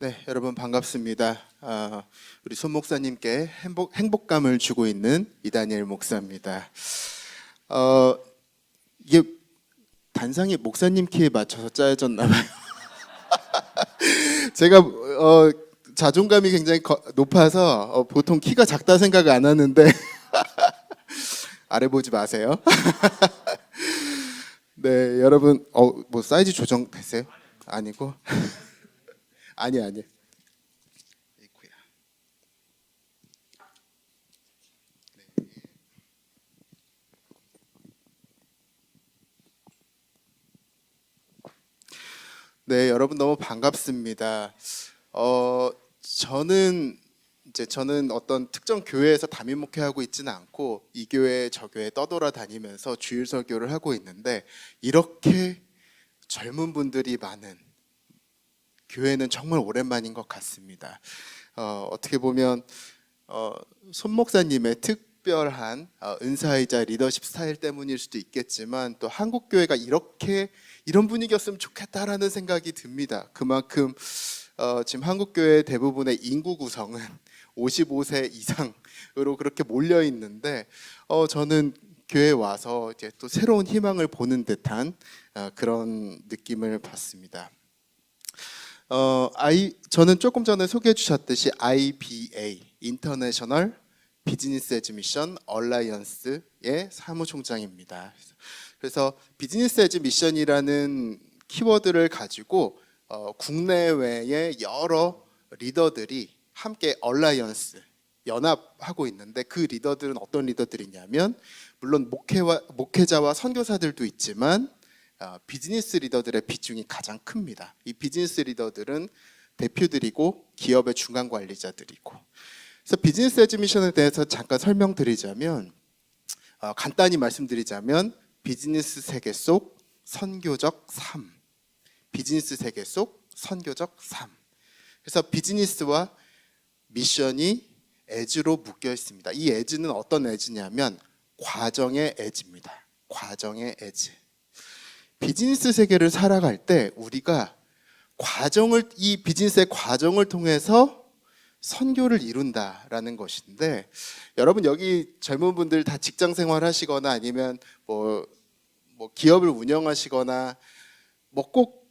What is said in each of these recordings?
네, 여러분 반갑습니다. 우리 손 목사님께 행복감을 주고 있는 이다니엘 목사입니다. 이게 단상이 목사님 키에 맞춰서 짜여졌나 봐요. 제가 자존감이 굉장히 높아서 보통 키가 작다 생각 안 하는데 아래 보지 마세요. 네, 여러분 뭐 사이즈 조정 됐어요? 아니고 아니. 네, 여러분 너무 반갑습니다. 저는 어떤 특정 교회에서 담임 목회하고 있지는 않고 이 교회 저 교회 떠돌아다니면서 주일 설교를 하고 있는데 이렇게 젊은 분들이 많은 교회는 정말 오랜만인 것 같습니다. 어떻게 보면 손 목사님의 특별한 은사이자 리더십 스타일 때문일 수도 있겠지만 또 한국 교회가 이런 분위기였으면 좋겠다라는 생각이 듭니다. 그만큼 지금 한국 교회 대부분의 인구 구성은 55세 이상으로 그렇게 몰려 있는데 저는 교회에 와서 이제 또 새로운 희망을 보는 듯한 그런 느낌을 받습니다. 저는 조금 전에 소개해 주셨듯이 IBA 인터내셔널 비즈니스 에즈 미션 얼라이언스의 사무총장입니다. 그래서 비즈니스 에즈 미션이라는 키워드를 가지고 국내외의 여러 리더들이 함께 얼라이언스 연합하고 있는데 그 리더들은 어떤 리더들이냐면 물론 목회자와 선교사들도 있지만 비즈니스 리더들의 비중이 가장 큽니다. 이 비즈니스 리더들은 대표들이고 기업의 중간 관리자들이고. 그래서 비즈니스 에즈 미션에 대해서 잠깐 설명드리자면 간단히 말씀드리자면 비즈니스 세계 속 선교적 삶. 비즈니스 세계 속 선교적 삶. 그래서 비즈니스와 미션이 에즈로 묶여 있습니다. 이 에즈는 어떤 에즈냐면 과정의 에즈입니다. 과정의 에즈. 비즈니스 세계를 살아갈 때 우리가 이 비즈니스의 과정을 통해서 선교를 이룬다라는 것인데 여러분 여기 젊은 분들 다 직장 생활 하시거나 아니면 뭐 기업을 운영하시거나 뭐 꼭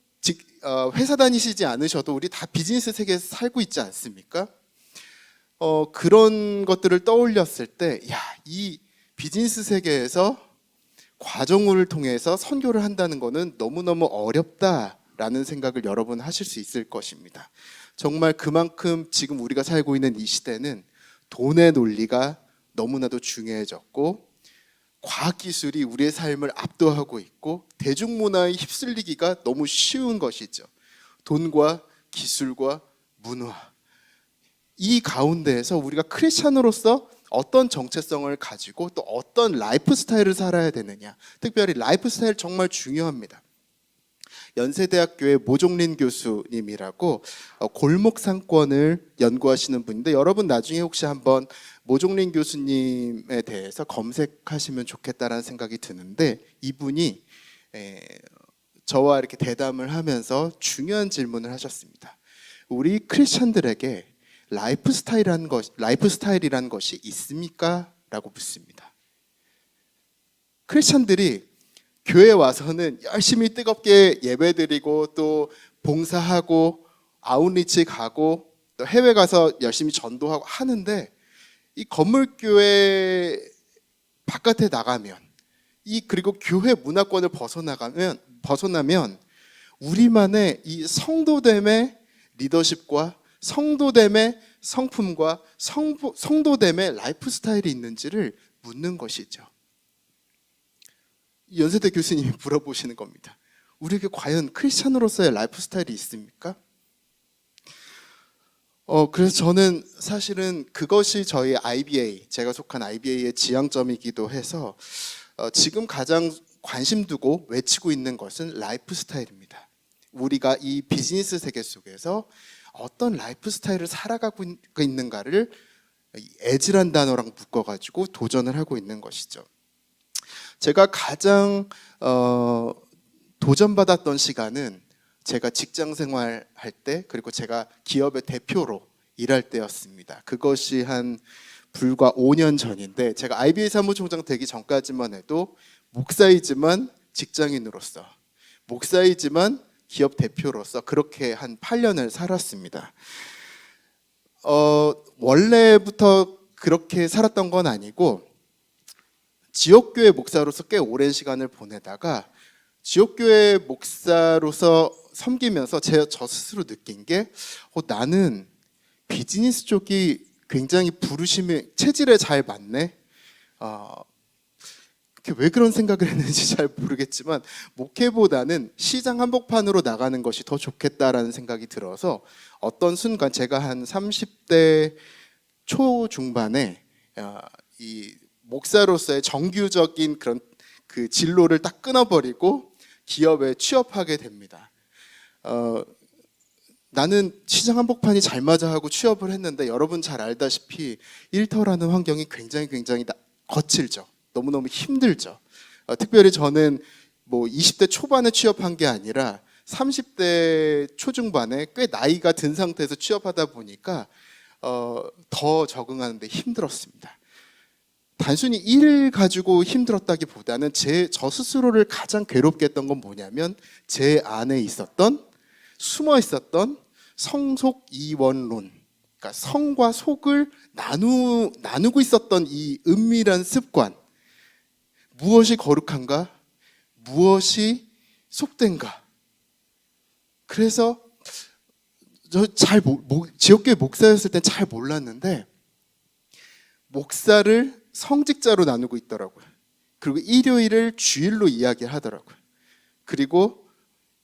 회사 다니시지 않으셔도 우리 다 비즈니스 세계에서 살고 있지 않습니까? 그런 것들을 떠올렸을 때 이 비즈니스 세계에서 과정을 통해서 선교를 한다는 것은 너무너무 어렵다라는 생각을 여러분 하실 수 있을 것입니다. 정말 그만큼 지금 우리가 살고 있는 이 시대는 돈의 논리가 너무나도 중요해졌고 과학기술이 우리의 삶을 압도하고 있고 대중문화에 휩쓸리기가 너무 쉬운 것이죠. 돈과 기술과 문화 이 가운데에서 우리가 크리스찬으로서 어떤 정체성을 가지고 또 어떤 라이프 스타일을 살아야 되느냐 특별히 라이프 스타일 정말 중요합니다. 연세대학교의 모종린 교수님이라고 골목 상권을 연구하시는 분인데 여러분 나중에 혹시 한번 모종린 교수님에 대해서 검색하시면 좋겠다라는 생각이 드는데 이분이 저와 이렇게 대담을 하면서 중요한 질문을 하셨습니다. 우리 크리스천들에게 라이프 스타일이라는 것이 있습니까? 라고 묻습니다. 크리스천들이 교회에 와서는 열심히 뜨겁게 예배드리고 또 봉사하고 아웃리치 가고 또 해외 가서 열심히 전도하고 하는데 이 건물교회 바깥에 나가면 그리고 교회 문화권을 벗어나면 우리만의 이 성도됨의 리더십과 성도됨의 성품과 성도됨의 라이프 스타일이 있는지를 묻는 것이죠. 연세대 교수님이 물어보시는 겁니다. 우리에게 과연 크리스찬으로서의 라이프 스타일이 있습니까? 그래서 저는 사실은 그것이 저희 IBA, 제가 속한 IBA의 지향점이기도 해서 지금 가장 관심 두고 외치고 있는 것은 라이프 스타일입니다. 우리가 이 비즈니스 세계 속에서 어떤 라이프 스타일을 살아가고 있는가를 에즈란 단어랑 묶어가지고 도전을 하고 있는 것이죠. 제가 가장 도전받았던 시간은 제가 직장 생활할 때, 그리고 제가 기업의 대표로 일할 때였습니다. 그것이 한 불과 5년 전인데, 제가 IBA 사무총장 되기 전까지만 해도 목사이지만 직장인으로서, 목사이지만 기업 대표로서 그렇게 한 8년을 살았습니다. 원래부터 그렇게 살았던 건 아니고, 지역교회 목사로서 꽤 오랜 시간을 보내다가 지역교회 목사로서 섬기면서 저 스스로 느낀 게, 나는 비즈니스 쪽이 굉장히 부르심에, 체질에 잘 맞네. 왜 그런 생각을 했는지 잘 모르겠지만, 목회보다는 시장 한복판으로 나가는 것이 더 좋겠다라는 생각이 들어서, 어떤 순간 제가 한 30대 초중반에 이 목사로서의 정규적인 그런 그 진로를 딱 끊어버리고 기업에 취업하게 됩니다. 나는 시장 한복판이 잘 맞아 하고 취업을 했는데, 여러분 잘 알다시피 일터라는 환경이 굉장히 거칠죠. 너무너무 힘들죠. 특별히 저는 뭐 20대 초반에 취업한 게 아니라 30대 초중반에 꽤 나이가 든 상태에서 취업하다 보니까 더 적응하는데 힘들었습니다. 단순히 일 가지고 힘들었다기보다는 저 스스로를 가장 괴롭게 했던 건 뭐냐면, 제 안에 있었던, 숨어 있었던 성속 이원론, 그러니까 성과 속을 나누고 있었던 이 은밀한 습관. 무엇이 거룩한가? 무엇이 속된가? 그래서 저 지역교회 목사였을 땐 잘 몰랐는데, 목사를 성직자로 나누고 있더라고요. 그리고 일요일을 주일로 이야기하더라고요. 그리고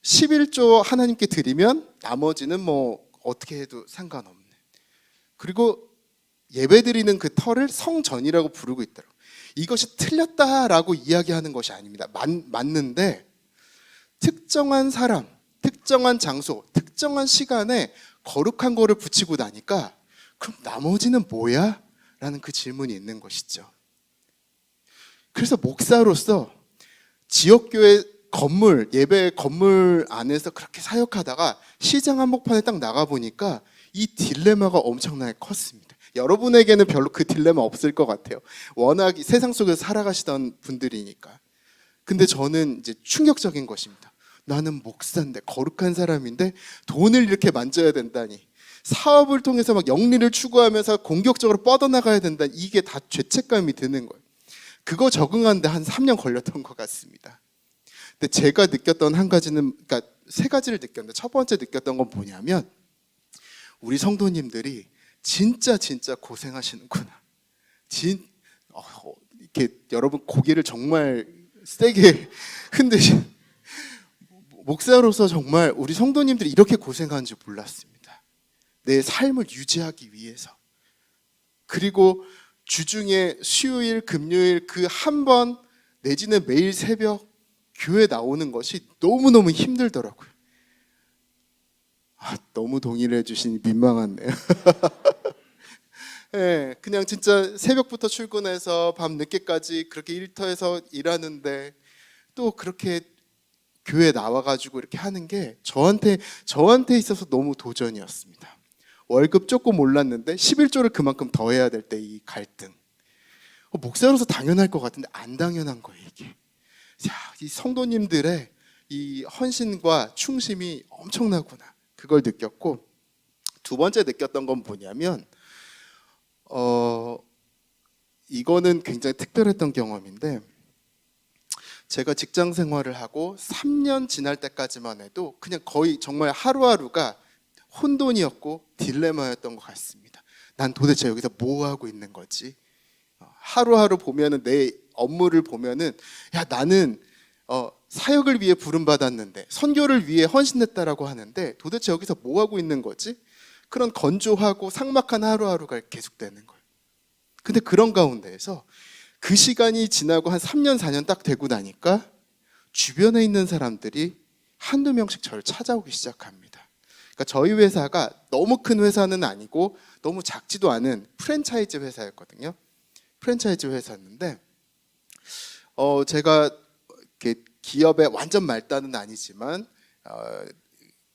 11조 하나님께 드리면 나머지는 뭐 어떻게 해도 상관없는. 그리고 예배 드리는 그 터를 성전이라고 부르고 있더라고요. 이것이 틀렸다라고 이야기하는 것이 아닙니다. 맞는데, 특정한 사람, 특정한 장소, 특정한 시간에 거룩한 거를 붙이고 나니까, 그럼 나머지는 뭐야? 라는 그 질문이 있는 것이죠. 그래서 목사로서 지역교회 건물, 예배 건물 안에서 그렇게 사역하다가 시장 한복판에 딱 나가보니까 이 딜레마가 엄청나게 컸습니다. 여러분에게는 별로 그 딜레마 없을 것 같아요. 워낙 세상 속에서 살아가시던 분들이니까. 근데 저는 이제 충격적인 것입니다. 나는 목사인데, 거룩한 사람인데 돈을 이렇게 만져야 된다니, 사업을 통해서 막 영리를 추구하면서 공격적으로 뻗어나가야 된다, 이게 다 죄책감이 드는 거예요. 그거 적응하는데 한 3년 걸렸던 것 같습니다. 근데 제가 느꼈던 한 가지는, 그러니까 세 가지를 느꼈는데, 첫 번째 느꼈던 건 뭐냐면, 우리 성도님들이 진짜 고생하시는구나. 이렇게 여러분 고개를 정말 세게 흔드신, 목사로서 정말 우리 성도님들이 이렇게 고생하는 줄 몰랐습니다. 내 삶을 유지하기 위해서. 그리고 주중에 수요일, 금요일 그 한 번 내지는 매일 새벽 교회 나오는 것이 너무너무 힘들더라고요. 너무 동의를 해주시니 민망하네요. 네, 그냥 진짜 새벽부터 출근해서 밤 늦게까지 그렇게 일터에서 일하는데, 또 그렇게 교회 나와가지고 이렇게 하는 게 저한테 있어서 너무 도전이었습니다. 월급 조금 올랐는데 11조를 그만큼 더 해야 될 때 이 갈등. 목사로서 당연할 것 같은데 안 당연한 거예요, 이게. 이 성도님들의 이 헌신과 충심이 엄청나구나, 그걸 느꼈고, 두 번째 느꼈던 건 뭐냐면, 이거는 굉장히 특별했던 경험인데, 제가 직장 생활을 하고 3년 지날 때까지만 해도 그냥 거의 정말 하루하루가 혼돈이었고 딜레마였던 것 같습니다. 난 도대체 여기서 뭐 하고 있는 거지? 하루하루 보면은, 내 업무를 보면은, 나는 사역을 위해 부름받았는데, 선교를 위해 헌신했다라고 하는데 도대체 여기서 뭐 하고 있는 거지? 그런 건조하고 삭막한 하루하루가 계속되는 거예요. 근데 그런 가운데에서 그 시간이 지나고 한 3년 4년 딱 되고 나니까 주변에 있는 사람들이 한두 명씩 저를 찾아오기 시작합니다. 그러니까 저희 회사가 너무 큰 회사는 아니고 너무 작지도 않은 프랜차이즈 회사였거든요. 프랜차이즈 회사였는데, 제가 이렇게 기업의 완전 말단은 아니지만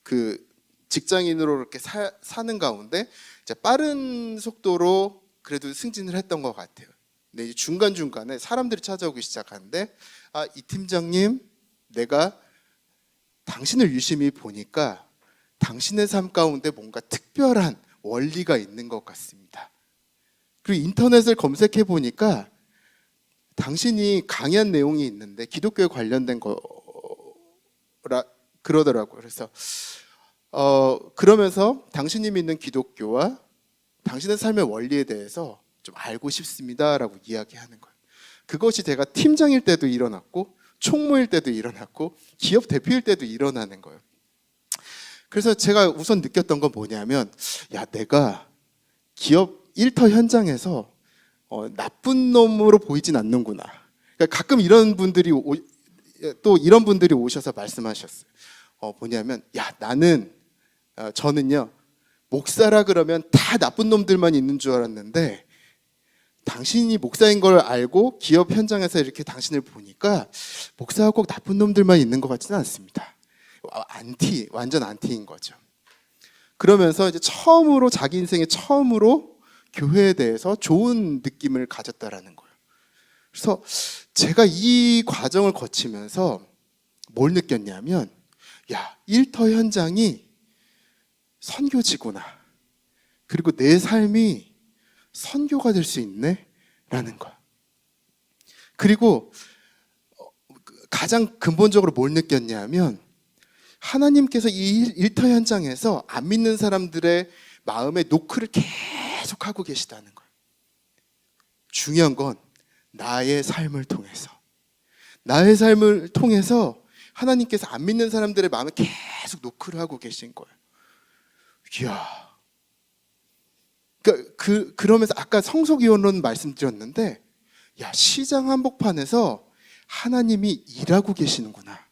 그 직장인으로 이렇게 사는 가운데 이제 빠른 속도로 그래도 승진을 했던 것 같아요. 근데 이제 중간중간에 사람들이 찾아오기 시작하는데, 이 팀장님, 내가 당신을 유심히 보니까 당신의 삶 가운데 뭔가 특별한 원리가 있는 것 같습니다. 그리고 인터넷을 검색해 보니까 당신이 강의한 내용이 있는데 기독교에 관련된 거라 그러더라고요. 그래서 그러면서 당신이 믿는 기독교와 당신의 삶의 원리에 대해서 좀 알고 싶습니다라고 이야기하는 거예요. 그것이 제가 팀장일 때도 일어났고 총무일 때도 일어났고 기업 대표일 때도 일어나는 거예요. 그래서 제가 우선 느꼈던 건 뭐냐면, 내가 기업 일터 현장에서 나쁜 놈으로 보이진 않는구나. 그러니까 가끔 이런 분들이 또 이런 분들이 오셔서 말씀하셨어요. 뭐냐면, 저는요 목사라 그러면 다 나쁜 놈들만 있는 줄 알았는데 당신이 목사인 걸 알고 기업 현장에서 이렇게 당신을 보니까 목사가 꼭 나쁜 놈들만 있는 것 같지는 않습니다. 완전 안티인 거죠. 그러면서 이제 자기 인생의 처음으로 교회에 대해서 좋은 느낌을 가졌다라는 거예요. 그래서 제가 이 과정을 거치면서 뭘 느꼈냐면, 일터 현장이 선교지구나. 그리고 내 삶이 선교가 될 수 있네? 라는 거야. 그리고 가장 근본적으로 뭘 느꼈냐면, 하나님께서 이 일터 현장에서 안 믿는 사람들의 마음에 노크를 계속 하고 계시다는 거예요. 중요한 건 나의 삶을 통해서 하나님께서 안 믿는 사람들의 마음에 계속 노크를 하고 계신 거예요. 이야. 그러면서 아까 성소기원론 말씀드렸는데, 시장 한복판에서 하나님이 일하고 계시는구나.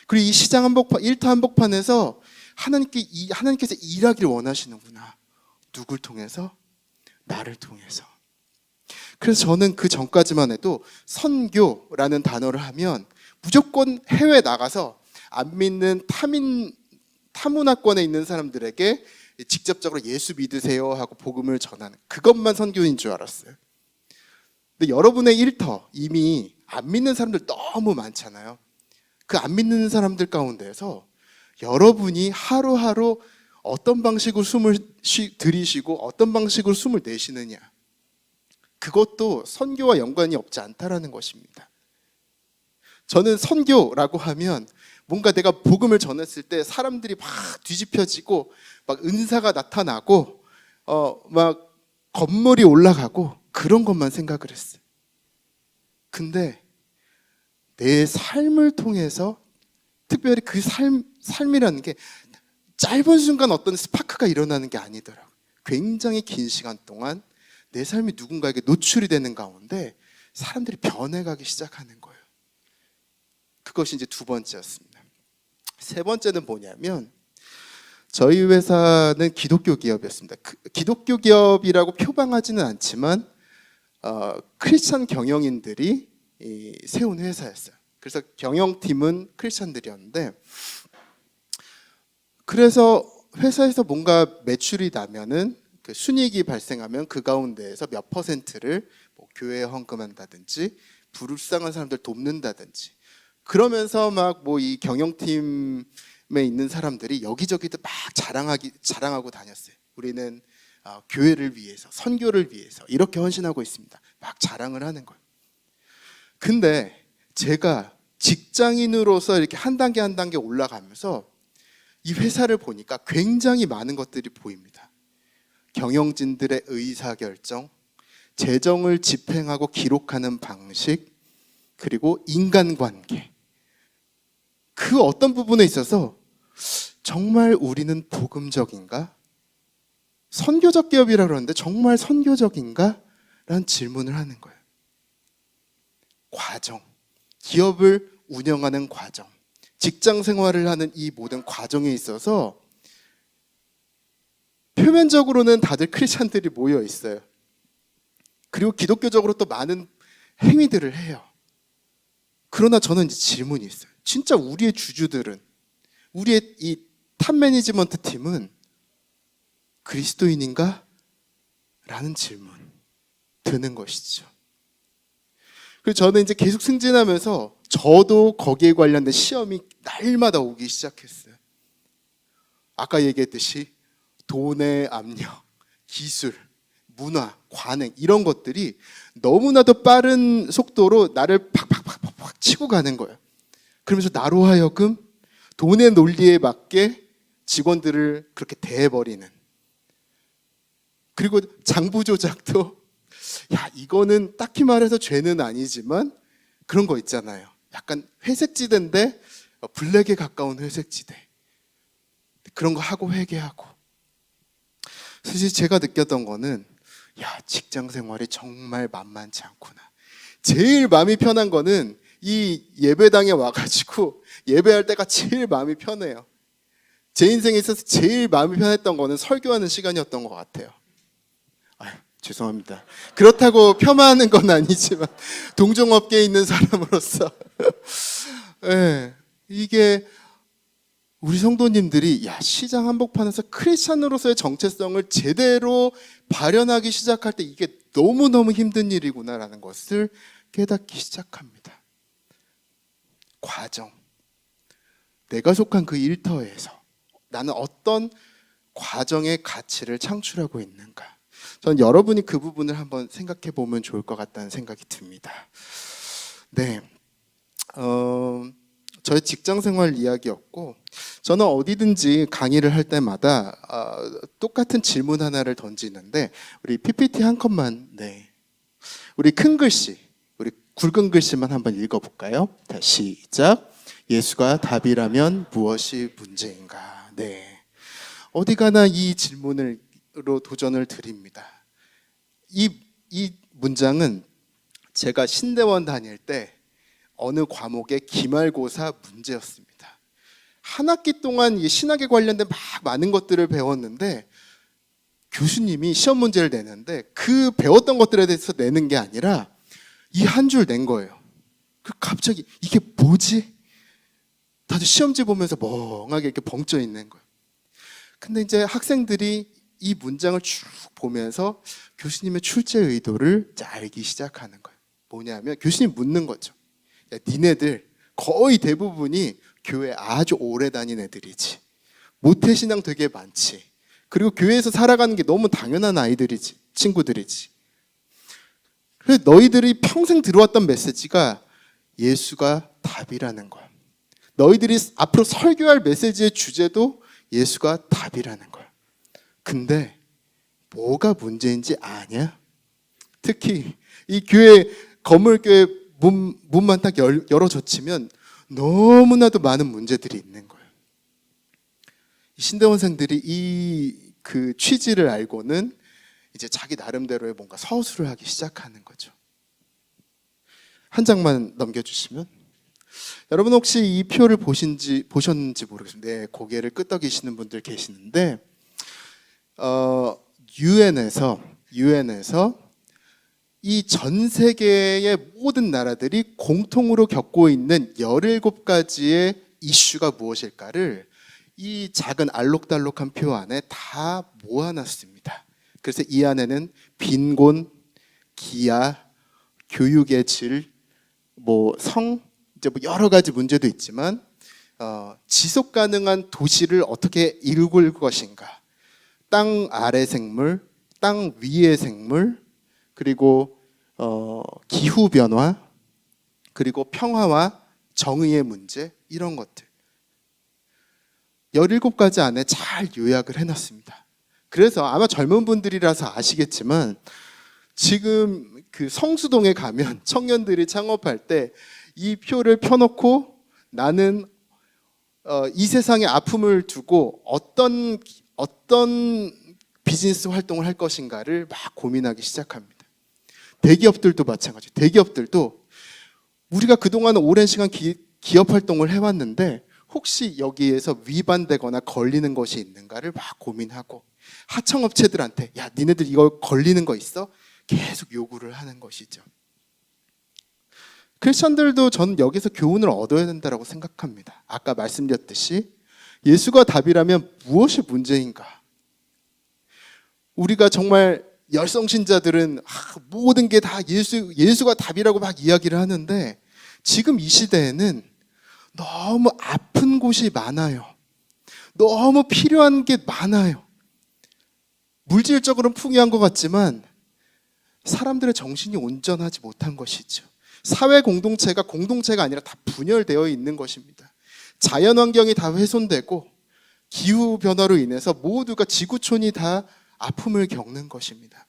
그리고 이 시장 일터 한복판에서 하나님께서 일하기를 원하시는구나. 누굴 통해서? 나를 통해서. 그래서 저는 그 전까지만 해도 선교라는 단어를 하면 무조건 해외 나가서 안 믿는 타문화권에 있는 사람들에게 직접적으로 예수 믿으세요 하고 복음을 전하는 그것만 선교인 줄 알았어요. 근데 여러분의 일터 이미 안 믿는 사람들 너무 많잖아요. 그 안 믿는 사람들 가운데에서 여러분이 하루하루 어떤 방식으로 숨을 들이쉬고 어떤 방식으로 숨을 내쉬느냐, 그것도 선교와 연관이 없지 않다라는 것입니다. 저는 선교라고 하면 뭔가 내가 복음을 전했을 때 사람들이 막 뒤집혀지고 막 은사가 나타나고 막 건물이 올라가고 그런 것만 생각을 했어요. 근데 내 삶을 통해서, 특별히 그 삶이라는 게 짧은 순간 어떤 스파크가 일어나는 게 아니더라고요. 굉장히 긴 시간 동안 내 삶이 누군가에게 노출이 되는 가운데 사람들이 변해가기 시작하는 거예요. 그것이 이제 두 번째였습니다. 세 번째는 뭐냐면, 저희 회사는 기독교 기업이었습니다. 기독교 기업이라고 표방하지는 않지만 크리스찬 경영인들이 세운 회사였어요. 그래서 경영팀은 크리스찬들이었는데, 그래서 회사에서 뭔가 매출이 나면은 그 순이익이 발생하면 그 가운데에서 몇 퍼센트를 뭐 교회에 헌금한다든지 불쌍한 사람들 돕는다든지, 그러면서 막 뭐 이 경영팀에 있는 사람들이 여기저기도 막 자랑하고 다녔어요. 우리는 교회를 위해서, 선교를 위해서 이렇게 헌신하고 있습니다. 막 자랑을 하는 거예요. 근데 제가 직장인으로서 이렇게 한 단계 한 단계 올라가면서 이 회사를 보니까 굉장히 많은 것들이 보입니다. 경영진들의 의사결정, 재정을 집행하고 기록하는 방식, 그리고 인간관계, 그 어떤 부분에 있어서 정말 우리는 복음적인가? 선교적 기업이라 그러는데 정말 선교적인가? 라는 질문을 하는 거예요. 과정, 기업을 운영하는 과정, 직장 생활을 하는 이 모든 과정에 있어서 표면적으로는 다들 크리스찬들이 모여 있어요. 그리고 기독교적으로 또 많은 행위들을 해요. 그러나 저는 이제 질문이 있어요. 진짜 우리의 주주들은, 우리의 이 탑 매니지먼트 팀은 그리스도인인가? 라는 질문 드는 것이죠. 그리고 저는 이제 계속 승진하면서 저도 거기에 관련된 시험이 날마다 오기 시작했어요. 아까 얘기했듯이 돈의 압력, 기술, 문화, 관행 이런 것들이 너무나도 빠른 속도로 나를 팍팍팍팍 치고 가는 거예요. 그러면서 나로 하여금 돈의 논리에 맞게 직원들을 그렇게 대해버리는. 그리고 장부 조작도 이거는 딱히 말해서 죄는 아니지만 그런 거 있잖아요. 약간 회색지대인데 블랙에 가까운 회색지대. 그런 거 하고 회계하고. 사실 제가 느꼈던 거는 직장 생활이 정말 만만치 않구나. 제일 마음이 편한 거는 이 예배당에 와가지고 예배할 때가 제일 마음이 편해요. 제 인생에 있어서 제일 마음이 편했던 거는 설교하는 시간이었던 것 같아요. 죄송합니다. 그렇다고 폄하하는 건 아니지만 동종업계에 있는 사람으로서 네, 이게 우리 성도님들이 시장 한복판에서 크리스찬으로서의 정체성을 제대로 발현하기 시작할 때 이게 너무너무 힘든 일이구나라는 것을 깨닫기 시작합니다. 과정, 내가 속한 그 일터에서 나는 어떤 과정의 가치를 창출하고 있는가. 저는 여러분이 그 부분을 한번 생각해 보면 좋을 것 같다는 생각이 듭니다. 네, 저의 직장 생활 이야기였고, 저는 어디든지 강의를 할 때마다 똑같은 질문 하나를 던지는데, 우리 PPT 한 컷만, 우리 큰 글씨, 우리 굵은 글씨만 한번 읽어볼까요? 다시 시작. 예수가 답이라면 무엇이 문제인가? 어디 가나 이 질문으로 도전을 드립니다. 이 문장은 제가 신대원 다닐 때 어느 과목의 기말고사 문제였습니다. 한 학기 동안 이 신학에 관련된 많은 것들을 배웠는데 교수님이 시험 문제를 내는데 그 배웠던 것들에 대해서 내는 게 아니라 이 한 줄 낸 거예요. 갑자기 이게 뭐지? 다들 시험지 보면서 멍하게 이렇게 벙쪄 있는 거예요. 근데 이제 학생들이 이 문장을 쭉 보면서 교수님의 출제 의도를 알기 시작하는 거예요. 뭐냐면 교수님 묻는 거죠. 니네들 거의 대부분이 교회 아주 오래 다닌 애들이지. 모태신앙 되게 많지. 그리고 교회에서 살아가는 게 너무 당연한 아이들이지. 친구들이지. 그래서 너희들이 평생 들어왔던 메시지가 예수가 답이라는 거야. 너희들이 앞으로 설교할 메시지의 주제도 예수가 답이라는 거야. 근데 뭐가 문제인지 아냐? 특히 이 교회 건물교회 문만 딱 열어젖히면 너무나도 많은 문제들이 있는 거예요. 신대원생들이 이 그 취지를 알고는 이제 자기 나름대로의 뭔가 서술을 하기 시작하는 거죠. 한 장만 넘겨주시면, 여러분 혹시 이 표를 보셨는지 모르겠습니다. 고개를 끄덕이시는 분들 계시는데 유엔에서 이 전 세계의 모든 나라들이 공통으로 겪고 있는 17가지의 이슈가 무엇일까를 이 작은 알록달록한 표 안에 다 모아놨습니다. 그래서 이 안에는 빈곤, 기아, 교육의 질, 이제 여러 가지 문제도 있지만 지속 가능한 도시를 어떻게 이룰 것인가, 땅 아래 생물, 땅 위의 생물, 그리고 기후 변화, 그리고 평화와 정의의 문제, 이런 것들 17가지 안에 잘 요약을 해놨습니다. 그래서 아마 젊은 분들이라서 아시겠지만 지금 그 성수동에 가면 청년들이 창업할 때 이 표를 펴놓고 나는 이 세상의 아픔을 두고 어떤 비즈니스 활동을 할 것인가를 막 고민하기 시작합니다. 대기업들도 마찬가지예요. 대기업들도 우리가 그동안 오랜 시간 기업 활동을 해왔는데 혹시 여기에서 위반되거나 걸리는 것이 있는가를 막 고민하고, 하청업체들한테 니네들 이거 걸리는 거 있어? 계속 요구를 하는 것이죠. 크리스천들도 저는 여기서 교훈을 얻어야 된다고 생각합니다. 아까 말씀드렸듯이 예수가 답이라면 무엇이 문제인가? 우리가 정말 열성신자들은 모든 게 다 예수가 답이라고 막 이야기를 하는데 지금 이 시대에는 너무 아픈 곳이 많아요. 너무 필요한 게 많아요. 물질적으로는 풍요한 것 같지만 사람들의 정신이 온전하지 못한 것이죠. 사회 공동체가 아니라 다 분열되어 있는 것입니다. 자연 환경이 다 훼손되고 기후 변화로 인해서 모두가 지구촌이 다 아픔을 겪는 것입니다.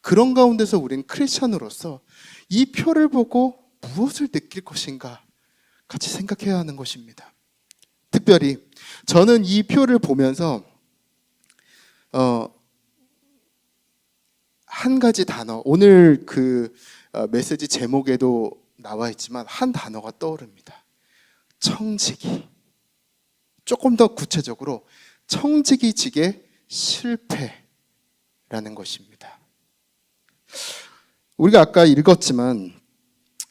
그런 가운데서 우리는 크리스천으로서 이 표를 보고 무엇을 느낄 것인가 같이 생각해야 하는 것입니다. 특별히 저는 이 표를 보면서 한 가지 단어, 오늘 그 메시지 제목에도 나와 있지만 한 단어가 떠오릅니다. 청지기. 조금 더 구체적으로 청지기직의 실패라는 것입니다. 우리가 아까 읽었지만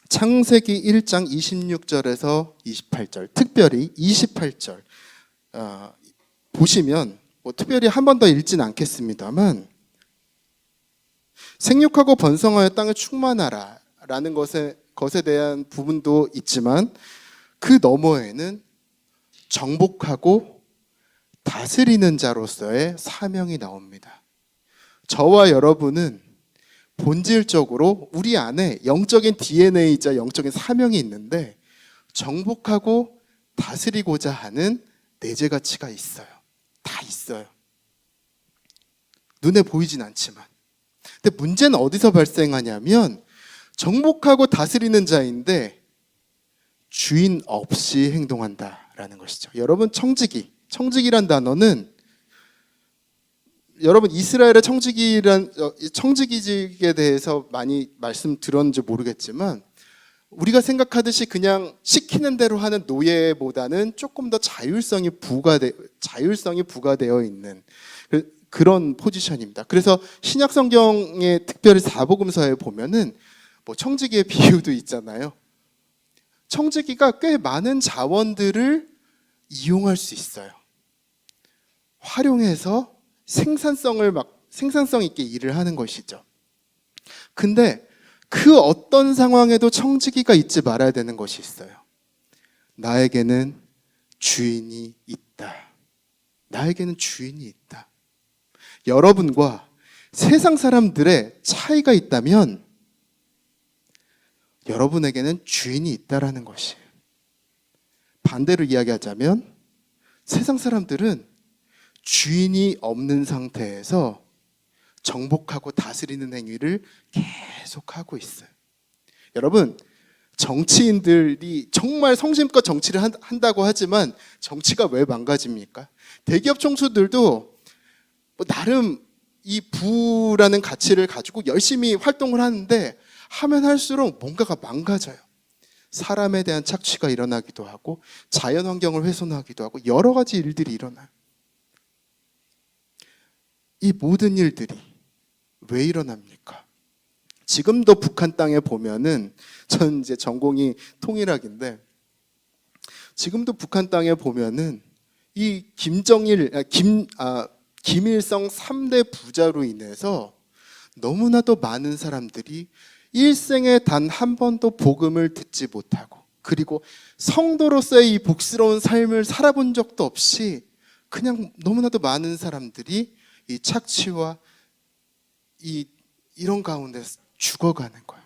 창세기 1장 26절에서 28절, 특별히 28절 보시면 특별히 한 번 더 읽진 않겠습니다만 생육하고 번성하여 땅을 충만하라 라는 것에 대한 부분도 있지만 그 너머에는 정복하고 다스리는 자로서의 사명이 나옵니다. 저와 여러분은 본질적으로 우리 안에 영적인 DNA이자 영적인 사명이 있는데 정복하고 다스리고자 하는 내재 가치가 있어요. 다 있어요. 눈에 보이진 않지만. 근데 문제는 어디서 발생하냐면 정복하고 다스리는 자인데 주인 없이 행동한다라는 것이죠. 여러분 청지기란 단어는 여러분 이스라엘의 청지기직에 대해서 많이 말씀 들었는지 모르겠지만 우리가 생각하듯이 그냥 시키는 대로 하는 노예보다는 조금 더 자율성이 부과되어 있는 그런 포지션입니다. 그래서 신약 성경의 특별히 사복음서에 보면은 청지기의 비유도 있잖아요. 청지기가 꽤 많은 자원들을 이용할 수 있어요. 활용해서 생산성 있게 일을 하는 것이죠. 근데 그 어떤 상황에도 청지기가 잊지 말아야 되는 것이 있어요. 나에게는 주인이 있다. 나에게는 주인이 있다. 여러분과 세상 사람들의 차이가 있다면 여러분에게는 주인이 있다라는 것이에요. 반대로 이야기하자면 세상 사람들은 주인이 없는 상태에서 정복하고 다스리는 행위를 계속하고 있어요. 여러분, 정치인들이 정말 성심껏 정치를 한다고 하지만 정치가 왜 망가집니까? 대기업 총수들도 나름 이 부라는 가치를 가지고 열심히 활동을 하는데 하면 할수록 뭔가가 망가져요. 사람에 대한 착취가 일어나기도 하고 자연 환경을 훼손하기도 하고 여러 가지 일들이 일어나요. 이 모든 일들이 왜 일어납니까? 지금도 북한 땅에 보면은 전 이제 전공이 통일학인데 지금도 북한 땅에 보면은 이 김일성 3대 부자로 인해서 너무나도 많은 사람들이 일생에 단 한 번도 복음을 듣지 못하고 그리고 성도로서의 이 복스러운 삶을 살아본 적도 없이 그냥 너무나도 많은 사람들이 이 착취와 이런 가운데 죽어가는 거예요.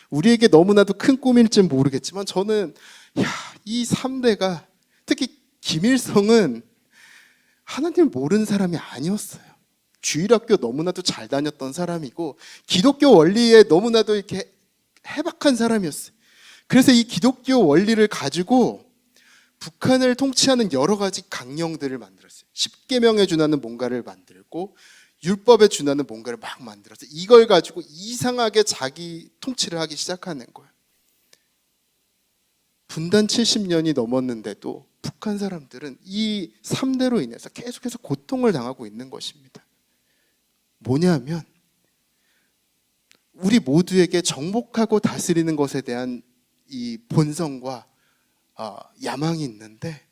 우리에게 너무나도 큰 꿈일지 모르겠지만 저는 이 3대가 특히 김일성은 하나님을 모르는 사람이 아니었어요. 주일학교 너무나도 잘 다녔던 사람이고 기독교 원리에 너무나도 이렇게 해박한 사람이었어요. 그래서 이 기독교 원리를 가지고 북한을 통치하는 여러 가지 강령들을 만들었어요. 10계명에 준하는 뭔가를 만들고 율법에 준하는 뭔가를 막 만들었어요. 이걸 가지고 이상하게 자기 통치를 하기 시작하는 거예요. 분단 70년이 넘었는데도 북한 사람들은 이 3대로 인해서 계속해서 고통을 당하고 있는 것입니다. 뭐냐면 우리 모두에게 정복하고 다스리는 것에 대한 이 본성과 야망이 있는데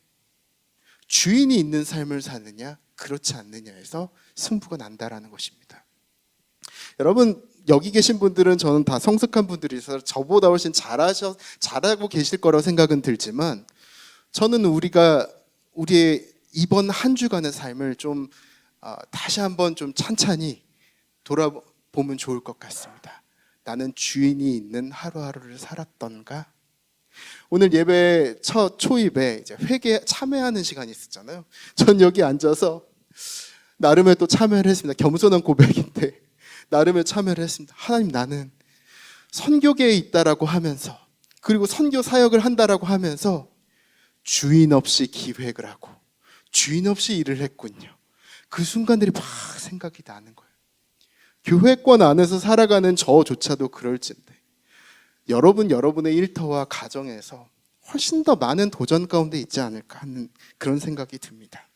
주인이 있는 삶을 사느냐 그렇지 않느냐에서 승부가 난다라는 것입니다. 여러분 여기 계신 분들은 저는 다 성숙한 분들이서 저보다 훨씬 잘하고 계실 거라고 생각은 들지만 저는 우리의 이번 한 주간의 삶을 좀 다시 한번 좀 찬찬히 돌아보면 좋을 것 같습니다. 나는 주인이 있는 하루하루를 살았던가? 오늘 예배 첫 초입에 이제 회개 참회하는 시간이 있었잖아요. 전 여기 앉아서 나름의 또 참회를 했습니다. 겸손한 고백인데 나름의 참회를 했습니다. 하나님, 나는 선교계에 있다라고 하면서 그리고 선교 사역을 한다라고 하면서 주인 없이 기획을 하고 주인 없이 일을 했군요. 그 순간들이 막 생각이 나는 거예요. 교회권 안에서 살아가는 저조차도 그럴진데 여러분의 일터와 가정에서 훨씬 더 많은 도전 가운데 있지 않을까 하는 그런 생각이 듭니다.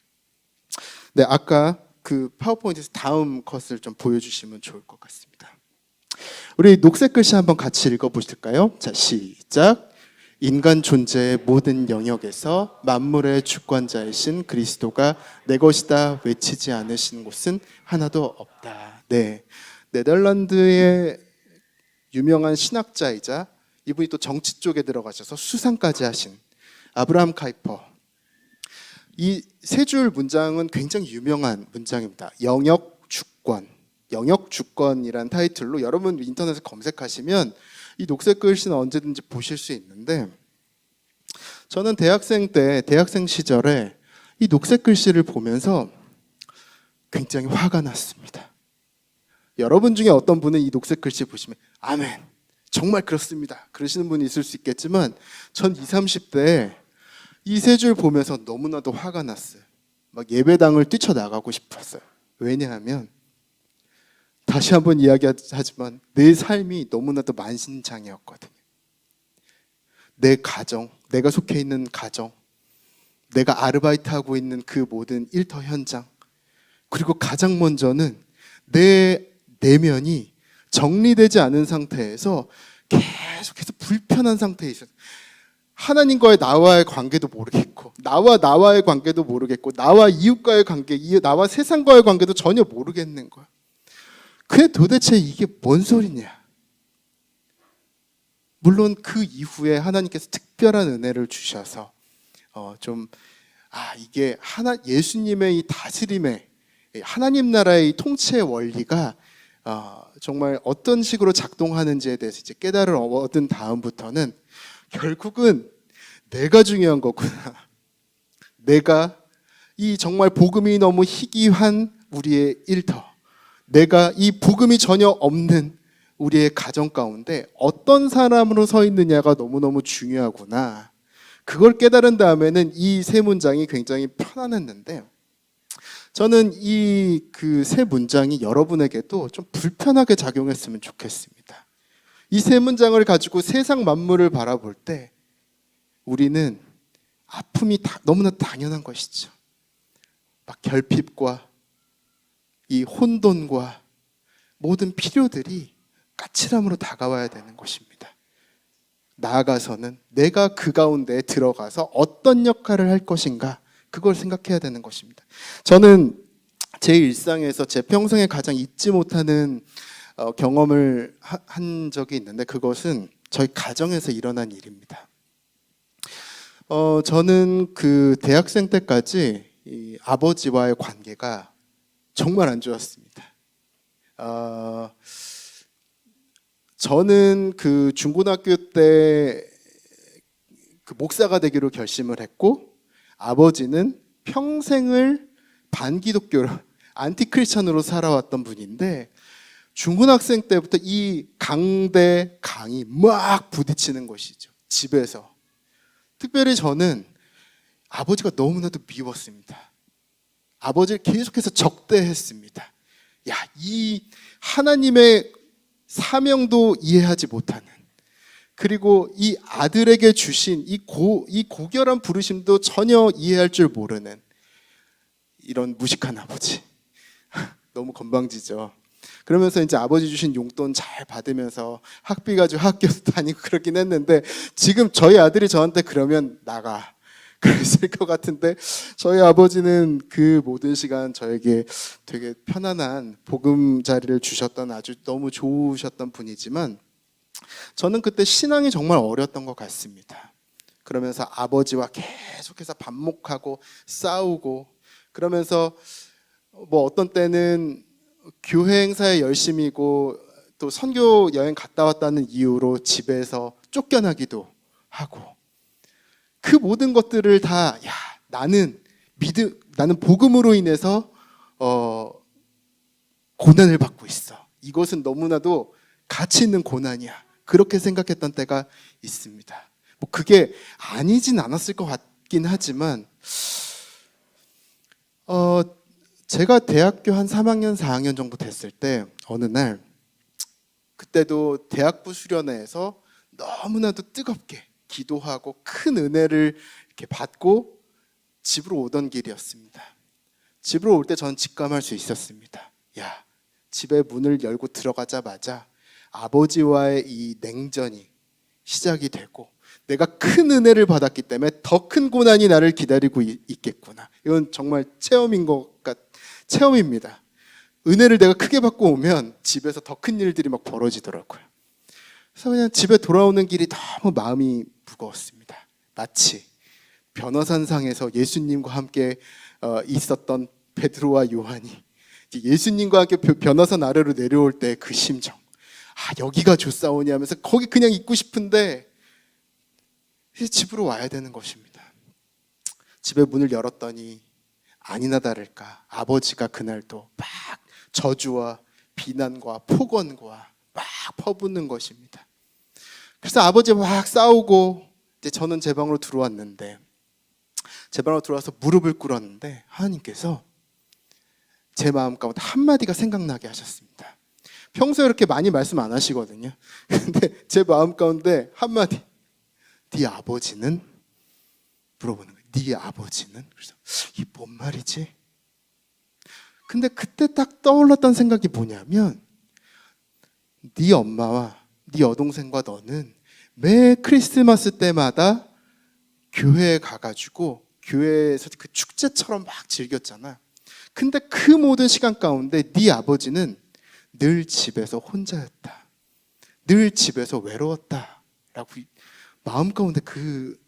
네, 아까 그 파워포인트에서 다음 컷을 좀 보여주시면 좋을 것 같습니다. 우리 녹색 글씨 한번 같이 읽어보실까요? 자, 시작. 인간 존재의 모든 영역에서 만물의 주권자이신 그리스도가 내 것이다 외치지 않으신 곳은 하나도 없다. 네, 네덜란드의 유명한 신학자이자 이분이 또 정치 쪽에 들어가셔서 수상까지 하신 아브라함 카이퍼. 이 세 줄 문장은 굉장히 유명한 문장입니다. 영역 주권이란 타이틀로 여러분 인터넷에 검색하시면 이 녹색 글씨는 언제든지 보실 수 있는데 저는 대학생 시절에 이 녹색 글씨를 보면서 굉장히 화가 났습니다. 여러분 중에 어떤 분은 이 녹색 글씨 보시면 아멘, 정말 그렇습니다 그러시는 분이 있을 수 있겠지만 전 20, 30대에 이 세 줄 보면서 너무나도 화가 났어요. 막 예배당을 뛰쳐나가고 싶었어요. 왜냐하면 다시 한번 이야기하지만 내 삶이 너무나도 만신창이었거든요. 내 가정, 내가 속해 있는 가정, 내가 아르바이트하고 있는 그 모든 일터 현장, 그리고 가장 먼저는 내 내면이 정리되지 않은 상태에서 계속해서 불편한 상태에 있어요. 하나님과의 나와의 관계도 모르겠고 나와의 관계도 모르겠고 나와 이웃과의 관계, 나와 세상과의 관계도 전혀 모르겠는 거야. 그게 도대체 이게 뭔 소리냐. 물론 그 이후에 하나님께서 특별한 은혜를 주셔서 이게 예수님의 이 다스림의 하나님 나라의 이 통치의 원리가 정말 어떤 식으로 작동하는지에 대해서 이제 깨달음을 얻은 다음부터는 결국은 내가 중요한 거구나. 내가 이 정말 복음이 너무 희귀한 우리의 일터, 내가 이 복음이 전혀 없는 우리의 가정 가운데 어떤 사람으로 서 있느냐가 너무너무 중요하구나. 그걸 깨달은 다음에는 이 세 문장이 굉장히 편안했는데 저는 이 그 세 문장이 여러분에게도 좀 불편하게 작용했으면 좋겠습니다. 이 세 문장을 가지고 세상 만물을 바라볼 때 우리는 아픔이 너무나 당연한 것이죠. 막 결핍과 이 혼돈과 모든 필요들이 까칠함으로 다가와야 되는 것입니다. 나아가서는 내가 그 가운데에 들어가서 어떤 역할을 할 것인가, 그걸 생각해야 되는 것입니다. 저는 제 일상에서 제 평생에 가장 잊지 못하는 경험을 한 적이 있는데 그것은 저희 가정에서 일어난 일입니다. 저는 그 대학생 때까지 이 아버지와의 관계가 정말 안 좋았습니다. 저는 그 중고등학교 때 그 목사가 되기로 결심을 했고 아버지는 평생을 반기독교로 안티크리스천으로 살아왔던 분인데 중고등학생 때부터 이 강이 막 부딪히는 것이죠. 집에서. 특별히 저는 아버지가 너무나도 미웠습니다. 아버지를 계속해서 적대했습니다. 이 하나님의 사명도 이해하지 못하는, 그리고 이 아들에게 주신 이 고결한 부르심도 전혀 이해할 줄 모르는 이런 무식한 아버지. 너무 건방지죠. 그러면서 이제 아버지 주신 용돈 잘 받으면서 학비 가지고 학교도 다니고 그러긴 했는데, 지금 저희 아들이 저한테 그러면 나가 그랬을 것 같은데, 저희 아버지는 그 모든 시간 저에게 되게 편안한 보금자리를 주셨던 아주 너무 좋으셨던 분이지만, 저는 그때 신앙이 정말 어렸던 것 같습니다. 그러면서 아버지와 계속해서 반목하고 싸우고, 그러면서 뭐 어떤 때는 교회 행사에 열심이고 또 선교 여행 갔다 왔다는 이유로 집에서 쫓겨나기도 하고, 그 모든 것들을 다 나는 복음으로 인해서 고난을 받고 있어. 이것은 너무나도 가치 있는 고난이야. 그렇게 생각했던 때가 있습니다. 뭐 그게 아니진 않았을 것 같긴 하지만, 제가 대학교 한 3학년, 4학년 정도 됐을 때 어느 날, 그때도 대학부 수련회에서 너무나도 뜨겁게 기도하고 큰 은혜를 이렇게 받고 집으로 오던 길이었습니다. 집으로 올 때 저는 직감할 수 있었습니다. 집에 문을 열고 들어가자마자 아버지와의 이 냉전이 시작이 되고, 내가 큰 은혜를 받았기 때문에 더 큰 고난이 나를 기다리고 있겠구나. 이건 정말 체험입니다. 은혜를 내가 크게 받고 오면 집에서 더 큰 일들이 막 벌어지더라고요. 그래서 그냥 집에 돌아오는 길이 너무 마음이 무거웠습니다. 마치 변호산상에서 예수님과 함께 있었던 베드로와 요한이 예수님과 함께 변호산 아래로 내려올 때 그 심정, 여기가 좋사오니 하면서 거기 그냥 있고 싶은데 집으로 와야 되는 것입니다. 집에 문을 열었더니 아니나 다를까 아버지가 그날도 막 저주와 비난과 폭언과 막 퍼붓는 것입니다. 그래서 아버지 막 싸우고, 이제 저는 제 방으로 들어왔는데, 제 방으로 들어와서 무릎을 꿇었는데 하나님께서 제 마음 가운데 한마디가 생각나게 하셨습니다. 평소에 이렇게 많이 말씀 안 하시거든요. 근데 제 마음 가운데 한마디, 네 아버지는? 물어보는 거예요. 네 아버지는? 그래서 이게 뭔 말이지? 근데 그때 딱 떠올랐던 생각이 뭐냐면, 네 엄마와 네 여동생과 너는 매 크리스마스 때마다 교회에 가가지고 교회에서 그 축제처럼 막 즐겼잖아. 근데 그 모든 시간 가운데 네 아버지는 늘 집에서 혼자였다. 늘 집에서 외로웠다. 라고 마음 가운데 그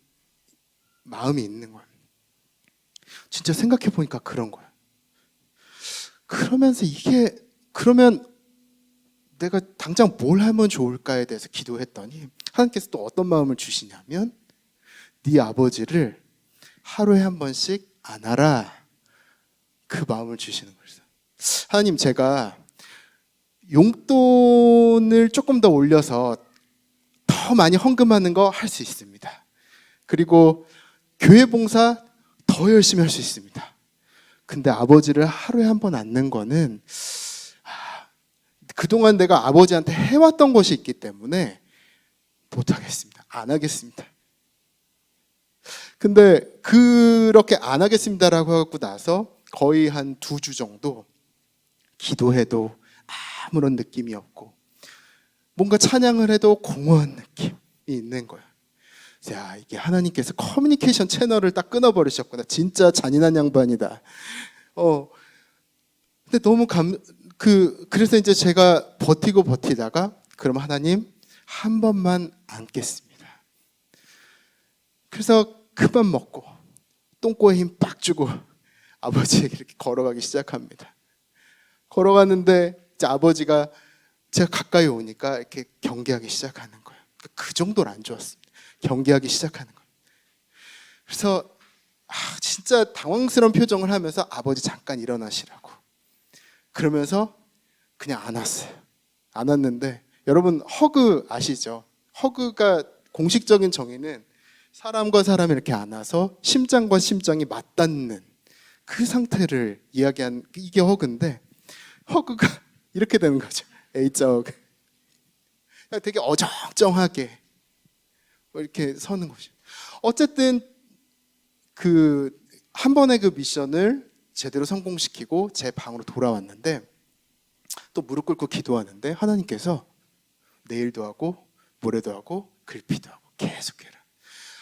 마음이 있는 거야. 진짜 생각해 보니까 그런 거야. 그러면서 그러면 내가 당장 뭘 하면 좋을까에 대해서 기도했더니 하나님께서 또 어떤 마음을 주시냐면, 네 아버지를 하루에 한 번씩 안아라. 그 마음을 주시는 거예요. 하나님, 제가 용돈을 조금 더 올려서 더 많이 헌금하는 거 할 수 있습니다. 그리고 교회 봉사 더 열심히 할 수 있습니다. 근데 아버지를 하루에 한 번 안는 거는 그동안 내가 아버지한테 해왔던 것이 있기 때문에 못하겠습니다. 안 하겠습니다. 근데 그렇게 안 하겠습니다라고 하고 나서 거의 한 2주 정도 기도해도 아무런 느낌이 없고, 뭔가 찬양을 해도 공허한 느낌이 있는 거예요. 이게 하나님께서 커뮤니케이션 채널을 딱 끊어버리셨구나. 진짜 잔인한 양반이다. 근데 너무 그래서 이제 제가 버티다가, 그럼 하나님 한 번만 안겠습니다. 그래서 그만 먹고 똥꼬에 힘 빡 주고 아버지에게 이렇게 걸어가기 시작합니다. 걸어가는데 이제 아버지가 제가 가까이 오니까 이렇게 경계하기 시작하는 거예요. 그 정도로 안 좋았습니다. 경계하기 시작하는 거예요. 그래서 진짜 당황스러운 표정을 하면서 아버지 잠깐 일어나시라고. 그러면서 그냥 안았어요. 안았는데, 여러분 허그 아시죠? 허그가 공식적인 정의는 사람과 사람이 이렇게 안아서 심장과 심장이 맞닿는 그 상태를 이야기한, 이게 허그인데, 허그가 이렇게 되는 거죠. A자 허그. 되게 어정쩡하게 이렇게 서는 거죠. 어쨌든 한 번의 그 미션을 제대로 성공시키고 제 방으로 돌아왔는데, 또 무릎 꿇고 기도하는데 하나님께서 내일도 하고 모레도 하고 글피도 하고 계속 해라.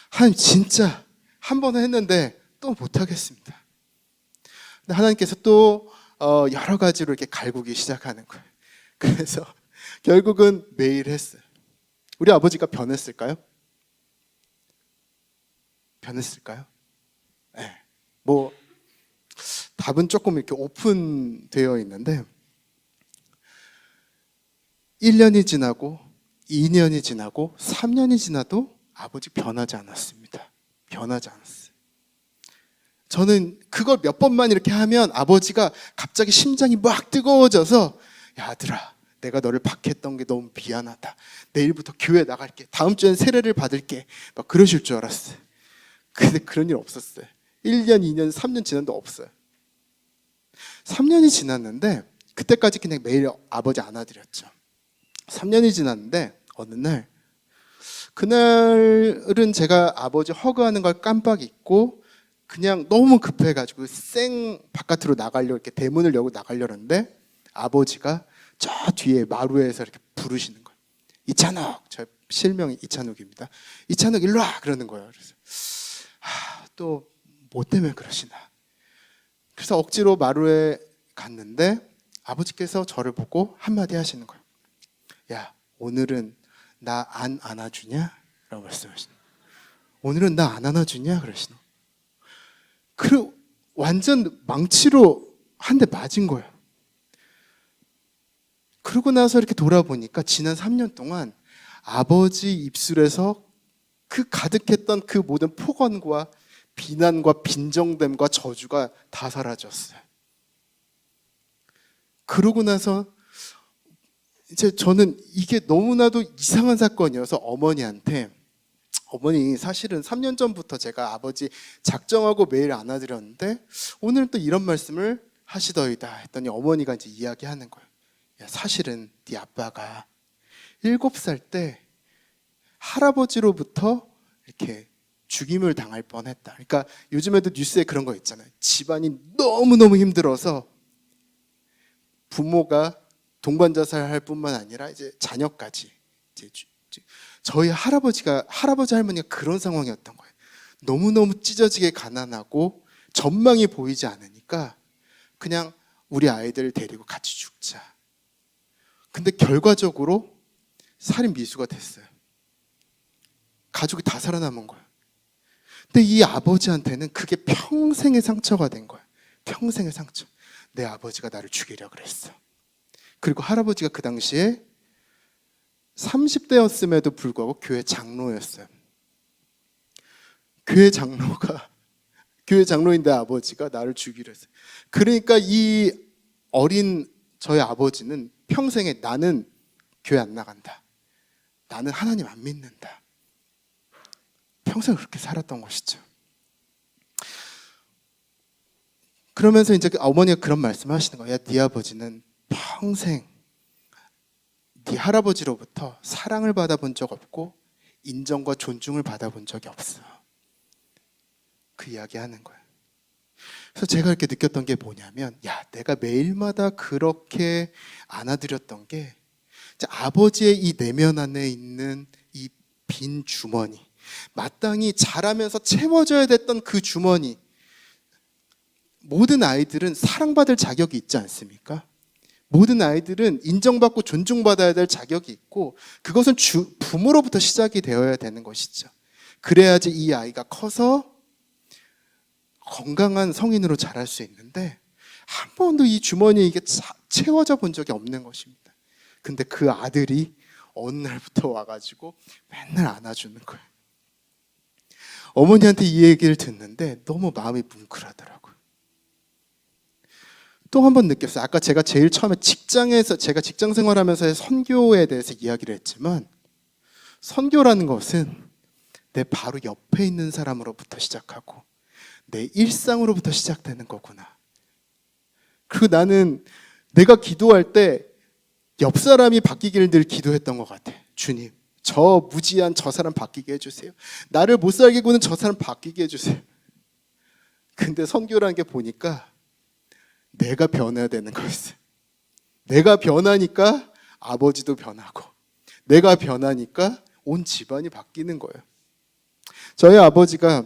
하나님 진짜 한 번은 했는데 또 못하겠습니다. 근데 하나님께서 또 여러 가지로 이렇게 갈구기 시작하는 거예요. 그래서 결국은 매일 했어요. 우리 아버지가 변했을까요? 변했을까요? 네. 뭐 답은 조금 이렇게 오픈되어 있는데 1년이 지나고 2년이 지나고 3년이 지나도 아버지 변하지 않았습니다. 변하지 않았어요. 저는 그걸 몇 번만 이렇게 하면 아버지가 갑자기 심장이 막 뜨거워져서 야 아들아 내가 너를 박했던 게 너무 미안하다. 내일부터 교회 나갈게. 다음 주엔 세례를 받을게. 막 그러실 줄 알았어요. 근데 그런 일 없었어요. 1년, 2년, 3년 지났는데 없어요. 3년이 지났는데 그때까지 그냥 매일 아버지 안아드렸죠. 3년이 지났는데 어느 날 그날은 제가 아버지 허그하는 걸 깜빡 잊고 그냥 너무 급해가지고 쌩 바깥으로 나가려고 이렇게 대문을 열고 나가려는데 아버지가 저 뒤에 마루에서 이렇게 부르시는 거예요. 이찬욱, 저 실명이 이찬욱입니다. 이찬욱 일로 와 그러는 거예요. 그래서 또 뭐 때문에 그러시나. 그래서 억지로 마루에 갔는데 아버지께서 저를 보고 한마디 하시는 거예요. 야 오늘은 나 안 안아주냐? 라고 말씀하시는 거예요. 오늘은 나 안 안아주냐? 그러시는 거예요. 그리고 완전 망치로 한 대 맞은 거예요. 그러고 나서 이렇게 돌아보니까 지난 3년 동안 아버지 입술에서 그 가득했던 그 모든 폭언과 비난과 빈정됨과 저주가 다 사라졌어요. 그러고 나서 이제 저는 이게 너무나도 이상한 사건이어서 어머니한테 어머니 사실은 3년 전부터 제가 아버지 작정하고 매일 안아드렸는데 오늘은 또 이런 말씀을 하시더이다 했더니 어머니가 이제 이야기하는 거예요. 야, 사실은 네 아빠가 7살 때 할아버지로부터 이렇게 죽임을 당할 뻔했다. 그러니까 요즘에도 뉴스에 그런 거 있잖아요. 집안이 너무너무 힘들어서 부모가 동반자살할 뿐만 아니라 이제 자녀까지 이제 저희 할아버지 할머니가 그런 상황이었던 거예요. 너무너무 찢어지게 가난하고 전망이 보이지 않으니까 그냥 우리 아이들 데리고 같이 죽자. 근데 결과적으로 살인 미수가 됐어요. 가족이 다 살아남은 거예요. 근데 이 아버지한테는 그게 평생의 상처가 된 거예요. 평생의 상처. 내 아버지가 나를 죽이려고 그랬어. 그리고 할아버지가 그 당시에 30대였음에도 불구하고 교회 장로였어요. 교회 장로인데 아버지가 나를 죽이려 했어요. 그러니까 이 어린 저희 아버지는 평생에 나는 교회 안 나간다. 나는 하나님 안 믿는다. 평생 그렇게 살았던 것이죠. 그러면서 이제 어머니가 그런 말씀을 하시는 거예요. 야, 네 아버지는 평생 네 할아버지로부터 사랑을 받아본 적 없고 인정과 존중을 받아본 적이 없어. 그 이야기 하는 거예요. 그래서 제가 이렇게 느꼈던 게 뭐냐면 야, 내가 매일마다 그렇게 안아드렸던 게 아버지의 이 내면 안에 있는 이 빈 주머니, 마땅히 자라면서 채워져야 됐던 그 주머니. 모든 아이들은 사랑받을 자격이 있지 않습니까? 모든 아이들은 인정받고 존중받아야 될 자격이 있고 그것은 부모로부터 시작이 되어야 되는 것이죠. 그래야지 이 아이가 커서 건강한 성인으로 자랄 수 있는데 한 번도 이 주머니에 이게 채워져 본 적이 없는 것입니다. 근데 그 아들이 어느 날부터 와가지고 맨날 안아주는 거예요. 어머니한테 이 얘기를 듣는데 너무 마음이 뭉클하더라고요. 또 한 번 느꼈어요. 아까 제가 제일 처음에 제가 직장 생활하면서의 선교에 대해서 이야기를 했지만 선교라는 것은 내 바로 옆에 있는 사람으로부터 시작하고 내 일상으로부터 시작되는 거구나. 그리고 나는 내가 기도할 때 옆 사람이 바뀌기를 늘 기도했던 것 같아. 주님, 저 무지한 저 사람 바뀌게 해주세요. 나를 못 살게 구는 저 사람 바뀌게 해주세요. 근데 선교라는 게 보니까 내가 변해야 되는 거였어요. 내가 변하니까 아버지도 변하고, 내가 변하니까 온 집안이 바뀌는 거예요. 저희 아버지가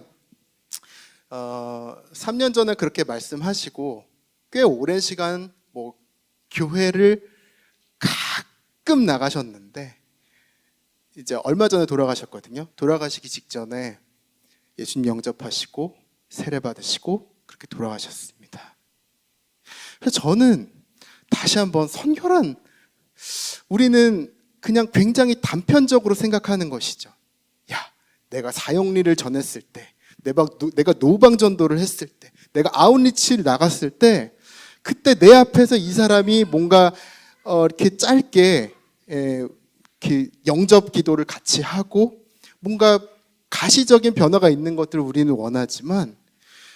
3년 전에 그렇게 말씀하시고 꽤 오랜 시간 교회를 가끔 나가셨는데 이제 얼마 전에 돌아가셨거든요. 돌아가시기 직전에 예수님 영접하시고 세례 받으시고 그렇게 돌아가셨습니다. 그래서 저는 다시 한번 선교란, 우리는 그냥 굉장히 단편적으로 생각하는 것이죠. 야, 내가 사형리를 전했을 때, 내가 노방전도를 했을 때, 내가 아웃리치를 나갔을 때, 그때 내 앞에서 이 사람이 뭔가 이렇게 짧게 이렇게 영접 기도를 같이 하고 뭔가 가시적인 변화가 있는 것들을 우리는 원하지만,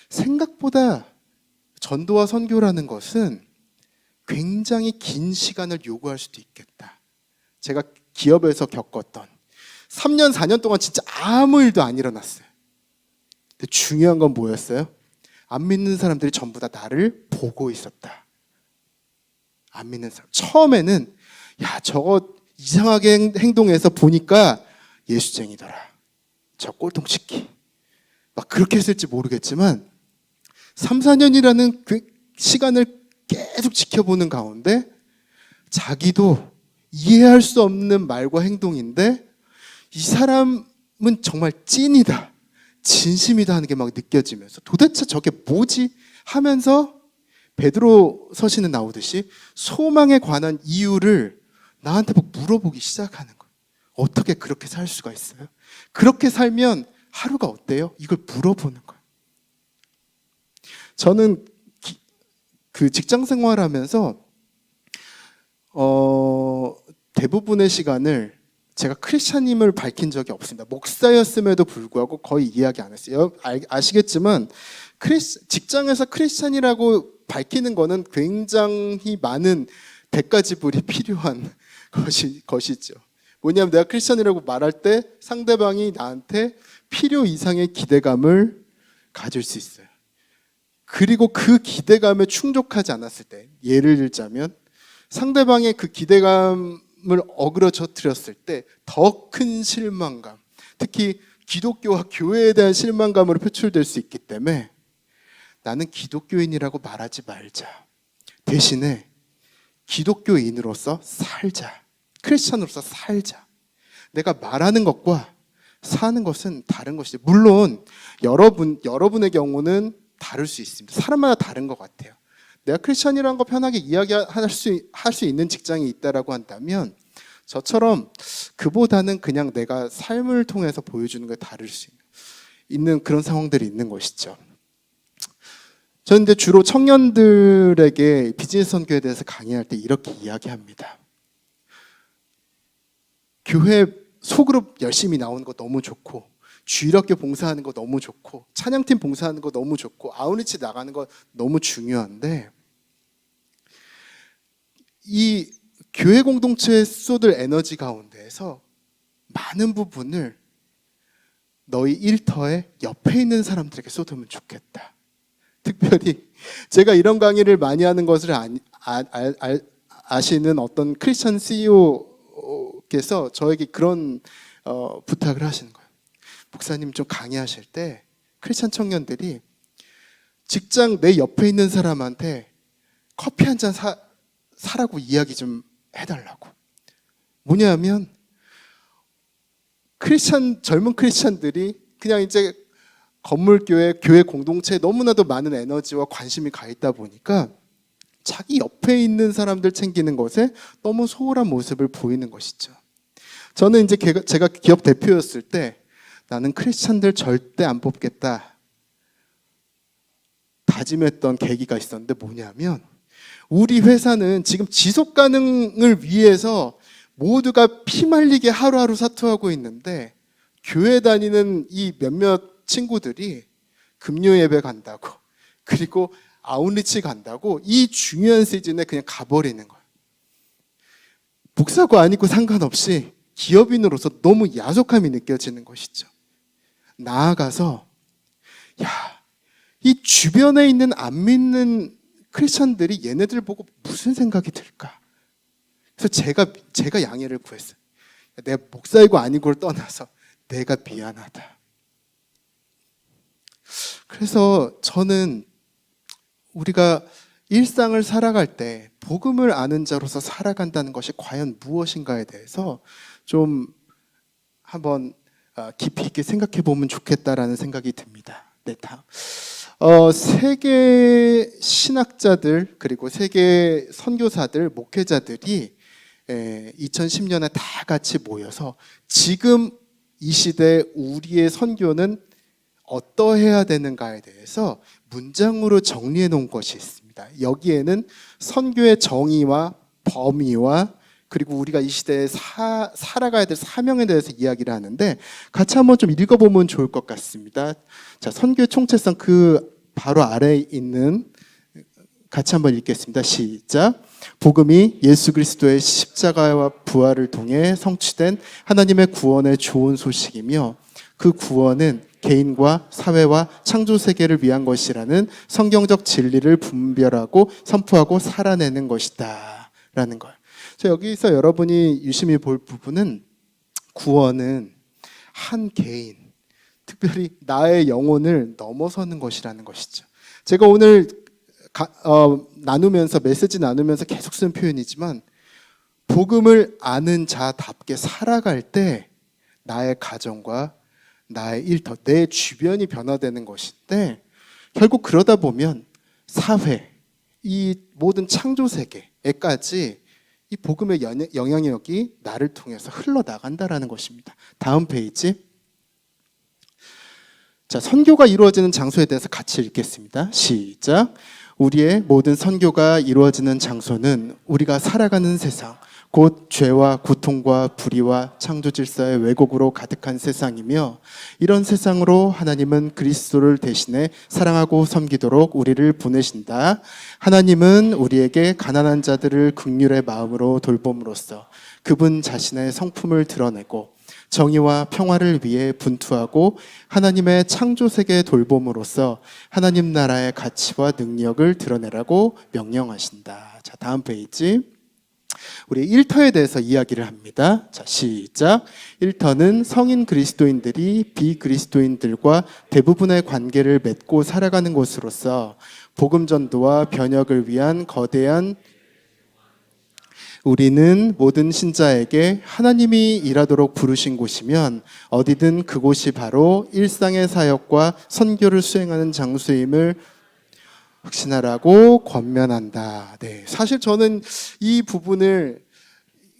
생각보다 전도와 선교라는 것은 굉장히 긴 시간을 요구할 수도 있겠다. 제가 기업에서 겪었던 3년, 4년 동안 진짜 아무 일도 안 일어났어요. 근데 중요한 건 뭐였어요? 안 믿는 사람들이 전부 다 나를 보고 있었다. 안 믿는 사람. 처음에는 야, 저거 이상하게 행동해서 보니까 예수쟁이더라. 저 꼴통시키. 막 그렇게 했을지 모르겠지만 3, 4년이라는 그 시간을 계속 지켜보는 가운데 자기도 이해할 수 없는 말과 행동인데 이 사람은 정말 찐이다, 진심이다 하는 게 막 느껴지면서 도대체 저게 뭐지 하면서 베드로 서신에 나오듯이 소망에 관한 이유를 나한테 막 물어보기 시작하는 거예요. 어떻게 그렇게 살 수가 있어요? 그렇게 살면 하루가 어때요? 이걸 물어보는 거예요. 저는 그 직장 생활하면서 대부분의 시간을 제가 크리스찬임을 밝힌 적이 없습니다. 목사였음에도 불구하고 거의 이야기 안 했어요. 아시겠지만 직장에서 크리스찬이라고 밝히는 거는 굉장히 많은 대가 지불이 필요한 것이죠. 뭐냐면 내가 크리스찬이라고 말할 때 상대방이 나한테 필요 이상의 기대감을 가질 수 있어요. 그리고 그 기대감에 충족하지 않았을 때, 예를 들자면 상대방의 그 기대감을 어그러져뜨렸을 때 더 큰 실망감, 특히 기독교와 교회에 대한 실망감으로 표출될 수 있기 때문에 나는 기독교인이라고 말하지 말자. 대신에 기독교인으로서 살자. 크리스찬으로서 살자. 내가 말하는 것과 사는 것은 다른 것이죠. 물론 여러분의 경우는 다를 수 있습니다. 사람마다 다른 것 같아요. 내가 크리스찬이라는 거 편하게 이야기할 수 있는 직장이 있다라고 한다면 저처럼 그보다는 그냥 내가 삶을 통해서 보여주는 게 다를 수 있는 그런 상황들이 있는 것이죠. 저는 이제 주로 청년들에게 비즈니스 선교에 대해서 강의할 때 이렇게 이야기합니다. 교회 소그룹 열심히 나오는 거 너무 좋고, 주일학교 봉사하는 거 너무 좋고, 찬양팀 봉사하는 거 너무 좋고, 아웃리치 나가는 거 너무 중요한데 이 교회 공동체에 쏟을 에너지 가운데에서 많은 부분을 너희 일터에 옆에 있는 사람들에게 쏟으면 좋겠다. 특별히 제가 이런 강의를 많이 하는 것을 아시는 어떤 크리스천 CEO께서 저에게 그런 부탁을 하시는 거예요. 목사님, 좀 강의하실 때 크리스천 청년들이 직장 내 옆에 있는 사람한테 커피 한 잔 사라고 이야기 좀 해달라고. 뭐냐면 젊은 크리스찬들이 그냥 이제 건물교회, 교회 공동체에 너무나도 많은 에너지와 관심이 가 있다 보니까 자기 옆에 있는 사람들 챙기는 것에 너무 소홀한 모습을 보이는 것이죠. 저는 이제 제가 기업 대표였을 때 나는 크리스찬들 절대 안 뽑겠다 다짐했던 계기가 있었는데, 뭐냐면 우리 회사는 지금 지속 가능을 위해서 모두가 피말리게 하루하루 사투하고 있는데 교회 다니는 이 몇몇 친구들이 금요 예배 간다고, 그리고 아웃리치 간다고 이 중요한 시즌에 그냥 가버리는 거예요. 목사고 아니고 상관없이 기업인으로서 너무 야속함이 느껴지는 것이죠. 나아가서 이 주변에 있는 안 믿는 크리스천들이 얘네들 보고 무슨 생각이 들까? 그래서 제가 양해를 구했어요. 내가 목사이고 아니고를 떠나서 내가 미안하다. 그래서 저는 우리가 일상을 살아갈 때 복음을 아는 자로서 살아간다는 것이 과연 무엇인가에 대해서 좀 한번 깊이 있게 생각해 보면 좋겠다라는 생각이 듭니다. 네, 다음. 세계 신학자들 그리고 세계 선교사들, 목회자들이 2010년에 다 같이 모여서 지금 이 시대 우리의 선교는 어떠해야 되는가에 대해서 문장으로 정리해 놓은 것이 있습니다. 여기에는 선교의 정의와 범위와 그리고 우리가 이 시대에 살아가야 될 사명에 대해서 이야기를 하는데 같이 한번 좀 읽어보면 좋을 것 같습니다. 자, 선교의 총체성 그 바로 아래에 있는 같이 한번 읽겠습니다. 시작. 복음이 예수 그리스도의 십자가와 부활을 통해 성취된 하나님의 구원의 좋은 소식이며 그 구원은 개인과 사회와 창조 세계를 위한 것이라는 성경적 진리를 분별하고 선포하고 살아내는 것이다 라는 걸. 여기서 여러분이 유심히 볼 부분은 구원은 한 개인, 특별히 나의 영혼을 넘어서는 것이라는 것이죠. 제가 오늘 메시지 나누면서 계속 쓴 표현이지만 복음을 아는 자답게 살아갈 때 나의 가정과 나의 일터, 내 주변이 변화되는 것인데 결국 그러다 보면 사회, 이 모든 창조 세계에까지 이 복음의 영향력이 나를 통해서 흘러나간다라는 것입니다. 다음 페이지. 자, 선교가 이루어지는 장소에 대해서 같이 읽겠습니다. 시작. 우리의 모든 선교가 이루어지는 장소는 우리가 살아가는 세상, 곧 죄와 고통과 불의와 창조 질서의 왜곡으로 가득한 세상이며 이런 세상으로 하나님은 그리스도를 대신해 사랑하고 섬기도록 우리를 보내신다. 하나님은 우리에게 가난한 자들을 긍휼의 마음으로 돌봄으로써 그분 자신의 성품을 드러내고 정의와 평화를 위해 분투하고 하나님의 창조 세계의 돌봄으로써 하나님 나라의 가치와 능력을 드러내라고 명령하신다. 자, 다음 페이지. 우리 일터에 대해서 이야기를 합니다. 자, 시작. 일터는 성인 그리스도인들이 비그리스도인들과 대부분의 관계를 맺고 살아가는 곳으로서 복음 전도와 변혁을 위한 거대한 우리는 모든 신자에게 하나님이 일하도록 부르신 곳이면 어디든 그곳이 바로 일상의 사역과 선교를 수행하는 장소임을 확신하라고 권면한다. 네, 사실 저는 이 부분을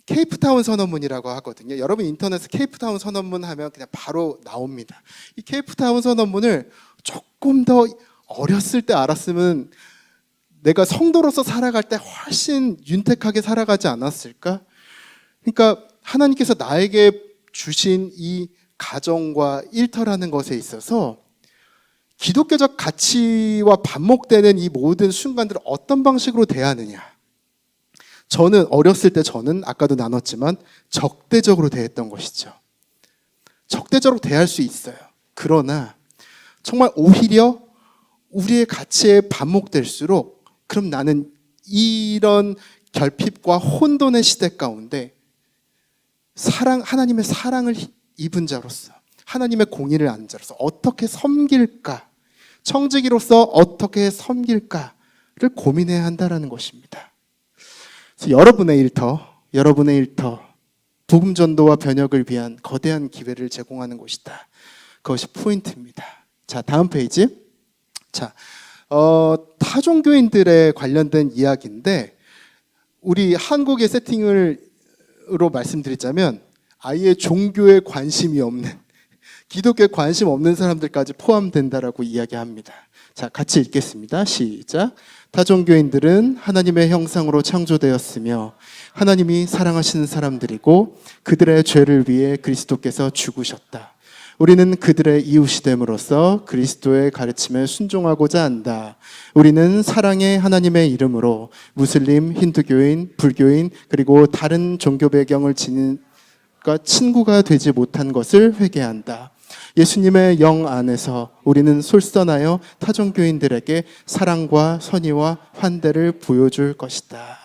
케이프타운 선언문이라고 하거든요. 여러분 인터넷에 케이프타운 선언문 하면 그냥 바로 나옵니다. 이 케이프타운 선언문을 조금 더 어렸을 때 알았으면 내가 성도로서 살아갈 때 훨씬 윤택하게 살아가지 않았을까? 그러니까 하나님께서 나에게 주신 이 가정과 일터라는 것에 있어서 기독교적 가치와 반목되는 이 모든 순간들을 어떤 방식으로 대하느냐. 저는 어렸을 때 아까도 나눴지만 적대적으로 대했던 것이죠. 적대적으로 대할 수 있어요. 그러나 정말 오히려 우리의 가치에 반목될수록 그럼 나는 이런 결핍과 혼돈의 시대 가운데 하나님의 사랑을 입은 자로서 하나님의 공의를 아는 자로서 어떻게 섬길까? 청지기로서 어떻게 섬길까를 고민해야 한다는 것입니다. 그래서 여러분의 일터, 복음 전도와 변혁을 위한 거대한 기회를 제공하는 곳이다. 그것이 포인트입니다. 자, 다음 페이지. 자, 타종교인들에 관련된 이야기인데 우리 한국의 세팅으로 말씀드리자면 아예 종교에 관심이 없는 기독교에 관심 없는 사람들까지 포함된다라고 이야기합니다. 자, 같이 읽겠습니다. 시작. 타종교인들은 하나님의 형상으로 창조되었으며 하나님이 사랑하시는 사람들이고 그들의 죄를 위해 그리스도께서 죽으셨다. 우리는 그들의 이웃이 됨으로써 그리스도의 가르침에 순종하고자 한다. 우리는 사랑의 하나님의 이름으로 무슬림, 힌두교인, 불교인 그리고 다른 종교 배경을 지닌 친구가 되지 못한 것을 회개한다. 예수님의 영 안에서 우리는 솔선하여 타종교인들에게 사랑과 선의와 환대를 보여줄 것이다.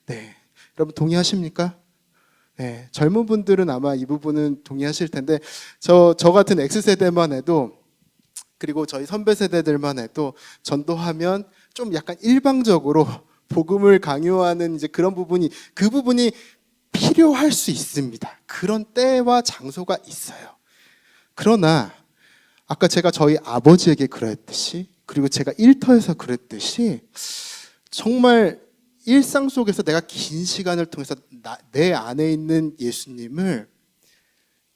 네, 여러분 동의하십니까? 네, 젊은 분들은 아마 이 부분은 동의하실 텐데 저 같은 X세대만 해도 그리고 저희 선배 세대들만 해도 전도하면 좀 약간 일방적으로 복음을 강요하는 이제 그런 부분이 그 부분이 필요할 수 있습니다. 그런 때와 장소가 있어요. 그러나 아까 제가 저희 아버지에게 그랬듯이 그리고 제가 일터에서 그랬듯이 정말 일상 속에서 내가 긴 시간을 통해서 내 안에 있는 예수님을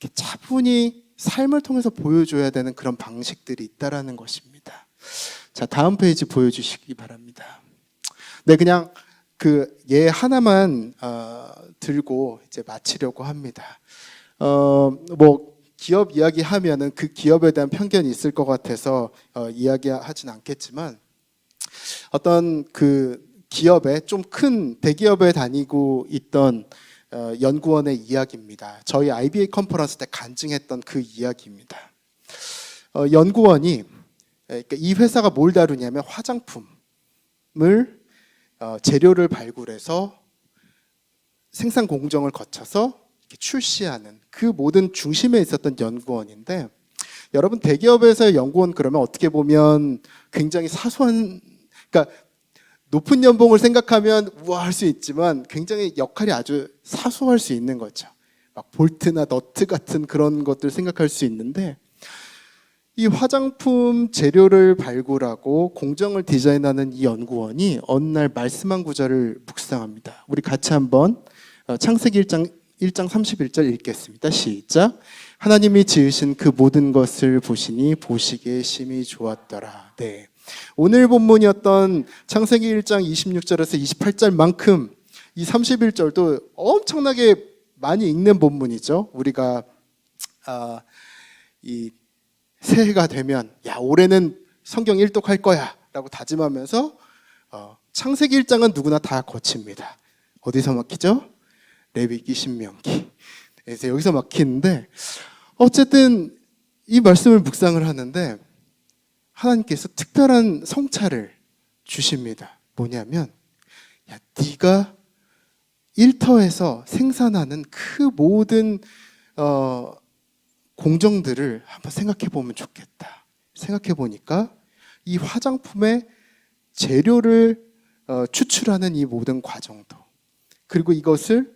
이렇게 차분히 삶을 통해서 보여줘야 되는 그런 방식들이 있다라는 것입니다. 자, 다음 페이지 보여주시기 바랍니다. 네, 그냥 그 예 하나만 들고 이제 마치려고 합니다. 뭐 기업 이야기하면은 그 기업에 대한 편견이 있을 것 같아서 이야기하진 않겠지만 어떤 그 기업에 좀 큰 대기업에 다니고 있던 연구원의 이야기입니다. 저희 IBA 컨퍼런스 때 간증했던 그 이야기입니다. 연구원이 그러니까 이 회사가 뭘 다루냐면 화장품을 재료를 발굴해서 생산 공정을 거쳐서 출시하는 그 모든 중심에 있었던 연구원인데 여러분 대기업에서의 연구원 그러면 어떻게 보면 굉장히 사소한 그러니까 높은 연봉을 생각하면 우아할 수 있지만 굉장히 역할이 아주 사소할 수 있는 거죠. 막 볼트나 너트 같은 그런 것들 생각할 수 있는데 이 화장품 재료를 발굴하고 공정을 디자인하는 이 연구원이 어느 날 말씀 한 구절을 묵상합니다. 우리 같이 한번 창세기 1장 31절 읽겠습니다. 시작. 하나님이 지으신 그 모든 것을 보시니 보시기에 심히 좋았더라. 네. 오늘 본문이었던 창세기 1장 26절에서 28절만큼 이 31절도 엄청나게 많이 읽는 본문이죠. 우리가 이 새해가 되면 야 올해는 성경 일독할 거야 라고 다짐하면서 창세기 1장은 누구나 다 거칩니다. 어디서 막히죠? 레위기, 신명기. 그래서 여기서 막히는데 어쨌든 이 말씀을 묵상을 하는데 하나님께서 특별한 성찰을 주십니다. 뭐냐면 야 네가 일터에서 생산하는 그 모든 공정들을 한번 생각해 보면 좋겠다. 생각해 보니까 이 화장품의 재료를 추출하는 이 모든 과정도 그리고 이것을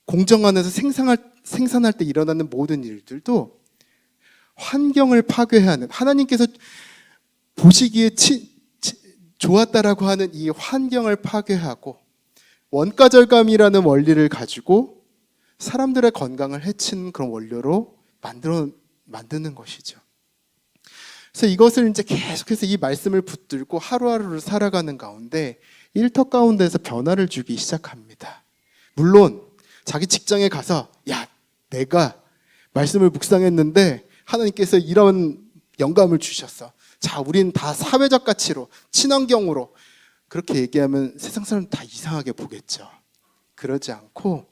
공정 안에서 생산할 때 일어나는 모든 일들도 환경을 파괴하는 하나님께서 보시기에 좋았다라고 하는 이 환경을 파괴하고 원가절감이라는 원리를 가지고 사람들의 건강을 해치는 그런 원료로 만드는 것이죠. 그래서 이것을 이제 계속해서 이 말씀을 붙들고 하루하루를 살아가는 가운데 일터 가운데서 변화를 주기 시작합니다. 물론 자기 직장에 가서 야 내가 말씀을 묵상했는데 하나님께서 이런 영감을 주셨어. 자 우린 다 사회적 가치로 친환경으로 그렇게 얘기하면 세상 사람 다 이상하게 보겠죠. 그러지 않고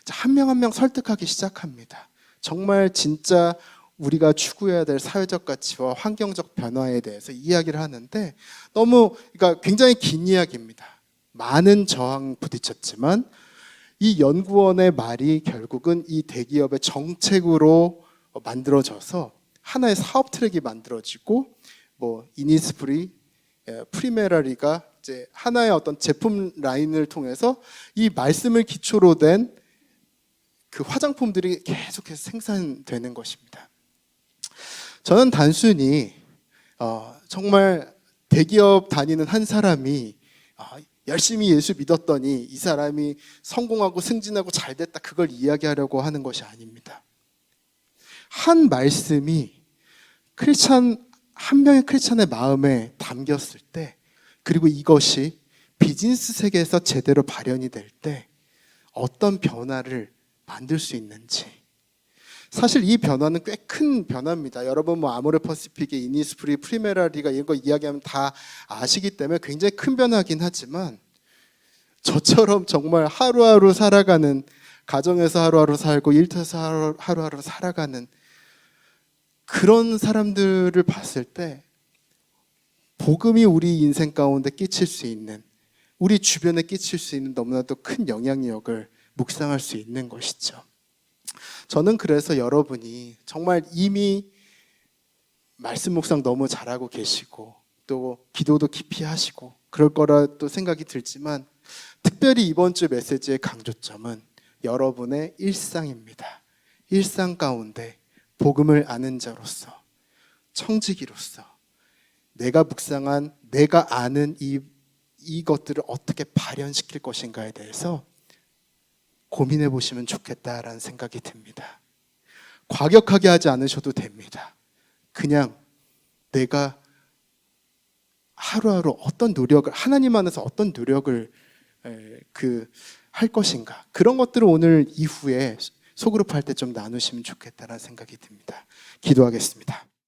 한 명 한 명 설득하기 시작합니다. 정말 진짜 우리가 추구해야 될 사회적 가치와 환경적 변화에 대해서 이야기를 하는데 그러니까 굉장히 긴 이야기입니다. 많은 저항 부딪혔지만 이 연구원의 말이 결국은 이 대기업의 정책으로 만들어져서 하나의 사업 트랙이 만들어지고 이니스프리, 프리메라리가 이제 하나의 어떤 제품 라인을 통해서 이 말씀을 기초로 된 그 화장품들이 계속해서 생산되는 것입니다. 저는 단순히 정말 대기업 다니는 한 사람이 열심히 예수 믿었더니 이 사람이 성공하고 승진하고 잘됐다 그걸 이야기하려고 하는 것이 아닙니다. 한 말씀이 한 명의 크리스찬의 마음에 담겼을 때 그리고 이것이 비즈니스 세계에서 제대로 발현이 될 때 어떤 변화를 만들 수 있는지 사실 이 변화는 꽤 큰 변화입니다. 여러분 아모레 퍼시픽의 이니스프리, 프리메라리가 이런 거 이야기하면 다 아시기 때문에 굉장히 큰 변화긴 하지만 저처럼 정말 하루하루 살아가는 가정에서 하루하루 살고 일터에서 하루하루 살아가는 그런 사람들을 봤을 때 복음이 우리 인생 가운데 끼칠 수 있는 우리 주변에 끼칠 수 있는 너무나도 큰 영향력을 묵상할 수 있는 것이죠. 저는 그래서 여러분이 정말 이미 말씀 묵상 너무 잘하고 계시고 또 기도도 깊이 하시고 그럴 거라 또 생각이 들지만, 특별히 이번 주 메시지의 강조점은 여러분의 일상입니다. 일상 가운데 복음을 아는 자로서, 청지기로서 내가 묵상한, 내가 아는 이것들을 어떻게 발현시킬 것인가에 대해서 고민해 보시면 좋겠다라는 생각이 듭니다. 과격하게 하지 않으셔도 됩니다. 그냥 내가 하루하루 어떤 노력을, 하나님 안에서 어떤 노력을 할 것인가, 그런 것들을 오늘 이후에 소그룹 할 때 좀 나누시면 좋겠다라는 생각이 듭니다. 기도하겠습니다.